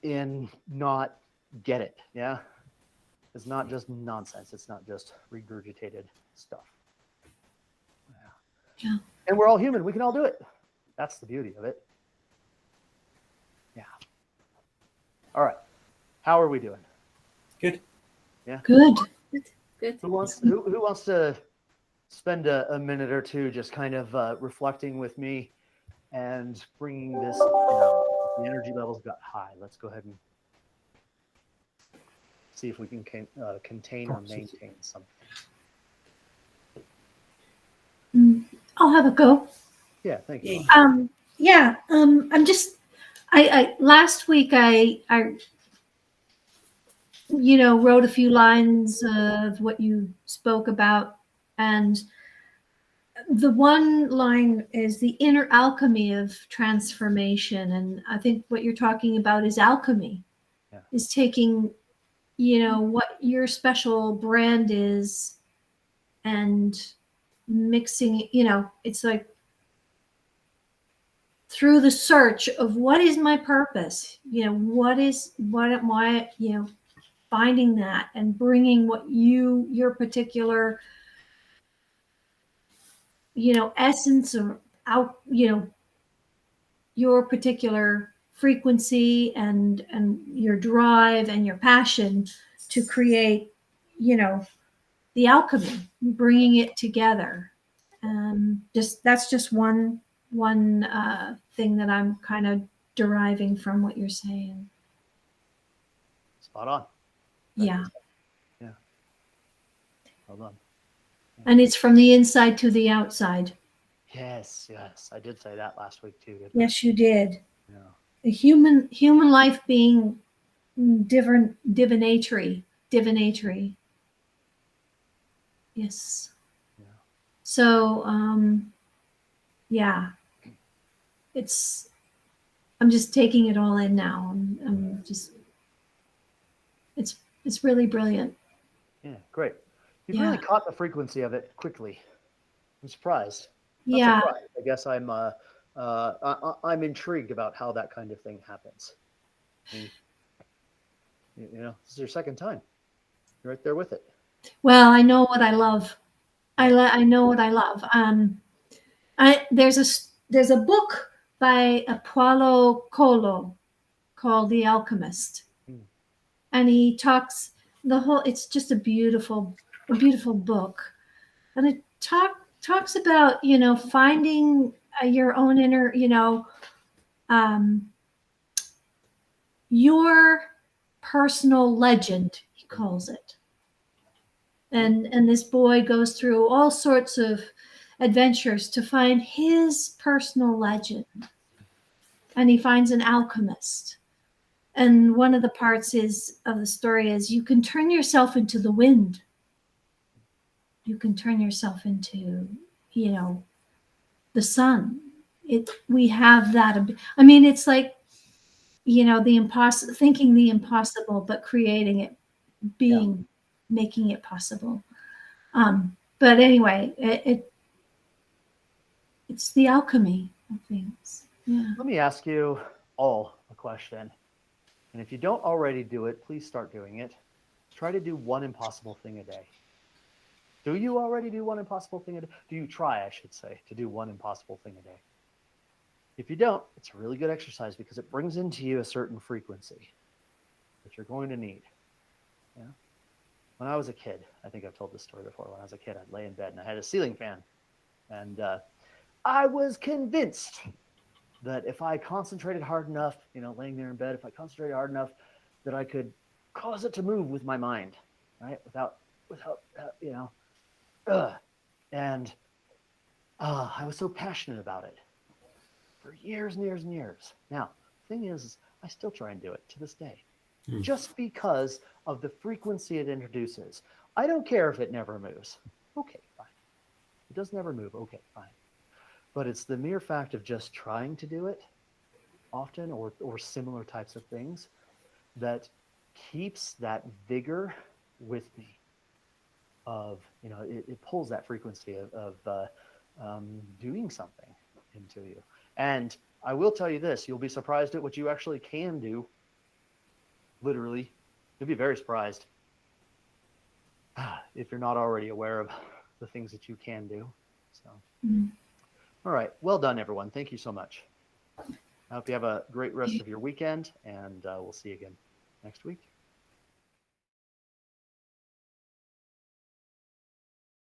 [SPEAKER 2] and not get it. Yeah. It's not just nonsense. It's not just regurgitated stuff.
[SPEAKER 4] Yeah.
[SPEAKER 2] And we're all human. We can all do it. That's the beauty of it. Yeah. All right. How are we doing?
[SPEAKER 3] Good.
[SPEAKER 2] Yeah.
[SPEAKER 4] Good.
[SPEAKER 5] Good.
[SPEAKER 2] Who wants to spend a minute or two just kind of reflecting with me and bringing this down? The energy levels got high. Let's go ahead and see if we can contain or maintain something.
[SPEAKER 4] I'll have a go.
[SPEAKER 2] Yeah, thank you.
[SPEAKER 4] I'm just, I last week I wrote a few lines of what you spoke about, and the one line is the inner alchemy of transformation. And I think what you're talking about is alchemy.
[SPEAKER 2] Yeah.
[SPEAKER 4] Is taking, what your special brand is and mixing it, it's like through the search of what is my purpose, why, finding that and bringing what your particular, essence or out, your particular frequency and your drive and your passion to create, the alchemy, bringing it together. That's just one thing that I'm kind of deriving from what you're saying.
[SPEAKER 2] Spot on.
[SPEAKER 4] Yeah.
[SPEAKER 2] Yeah. Hold on.
[SPEAKER 4] And it's from the inside to the outside.
[SPEAKER 2] Yes. I did say that last week too. Didn't
[SPEAKER 4] Yes, you did.
[SPEAKER 2] I? Yeah.
[SPEAKER 4] The human life being divinatory. Yes.
[SPEAKER 2] Yeah.
[SPEAKER 4] So, I'm just taking it all in now. I'm just, it's really brilliant.
[SPEAKER 2] Yeah, great. You've
[SPEAKER 4] Yeah.
[SPEAKER 2] really caught the frequency of it quickly. I'm surprised. Not
[SPEAKER 4] Yeah.
[SPEAKER 2] surprised. I guess I'm intrigued about how that kind of thing happens. I mean, this is your second time. You're right there with it.
[SPEAKER 4] Well, I know what I love. I know what I love. There's a book by Paulo Coelho called The Alchemist, and he talks it's just a beautiful book, and it talks about finding your own inner, your personal legend, he calls it. And this boy goes through all sorts of adventures to find his personal legend. And he finds an alchemist. And one of the parts of the story is you can turn yourself into the wind. You can turn yourself into, the sun. We have that. I mean, it's like, thinking the impossible, but creating it, making it possible. But anyway, it's the alchemy of things. Yeah.
[SPEAKER 2] Let me ask you all a question. And if you don't already do it, please start doing it. Try to do one impossible thing a day. Do you already do one impossible thing a day? Do you try, I should say, to do one impossible thing a day? If you don't, it's a really good exercise because it brings into you a certain frequency that you're going to need. Yeah. When I was a kid, I think I've told this story before. When I was a kid, I'd lay in bed and I had a ceiling fan. And I was convinced that if I concentrated hard enough, laying there in bed, if I concentrated hard enough, that I could cause it to move with my mind, right? Without, and I was so passionate about it for years and years and years. Now, the thing is, I still try and do it to this day, just because of the frequency it introduces. I don't care if it never moves. Okay, fine. It does never move. Okay, fine. But it's the mere fact of just trying to do it often, or similar types of things, that keeps that vigor with me. Of it pulls that frequency of doing something into you. And I will tell you this: you'll be surprised at what you actually can do. Literally, you'll be very surprised if you're not already aware of the things that you can do. So. All right. Well done, everyone. Thank you so much. I hope you have a great rest of your weekend, and we'll see you again next week.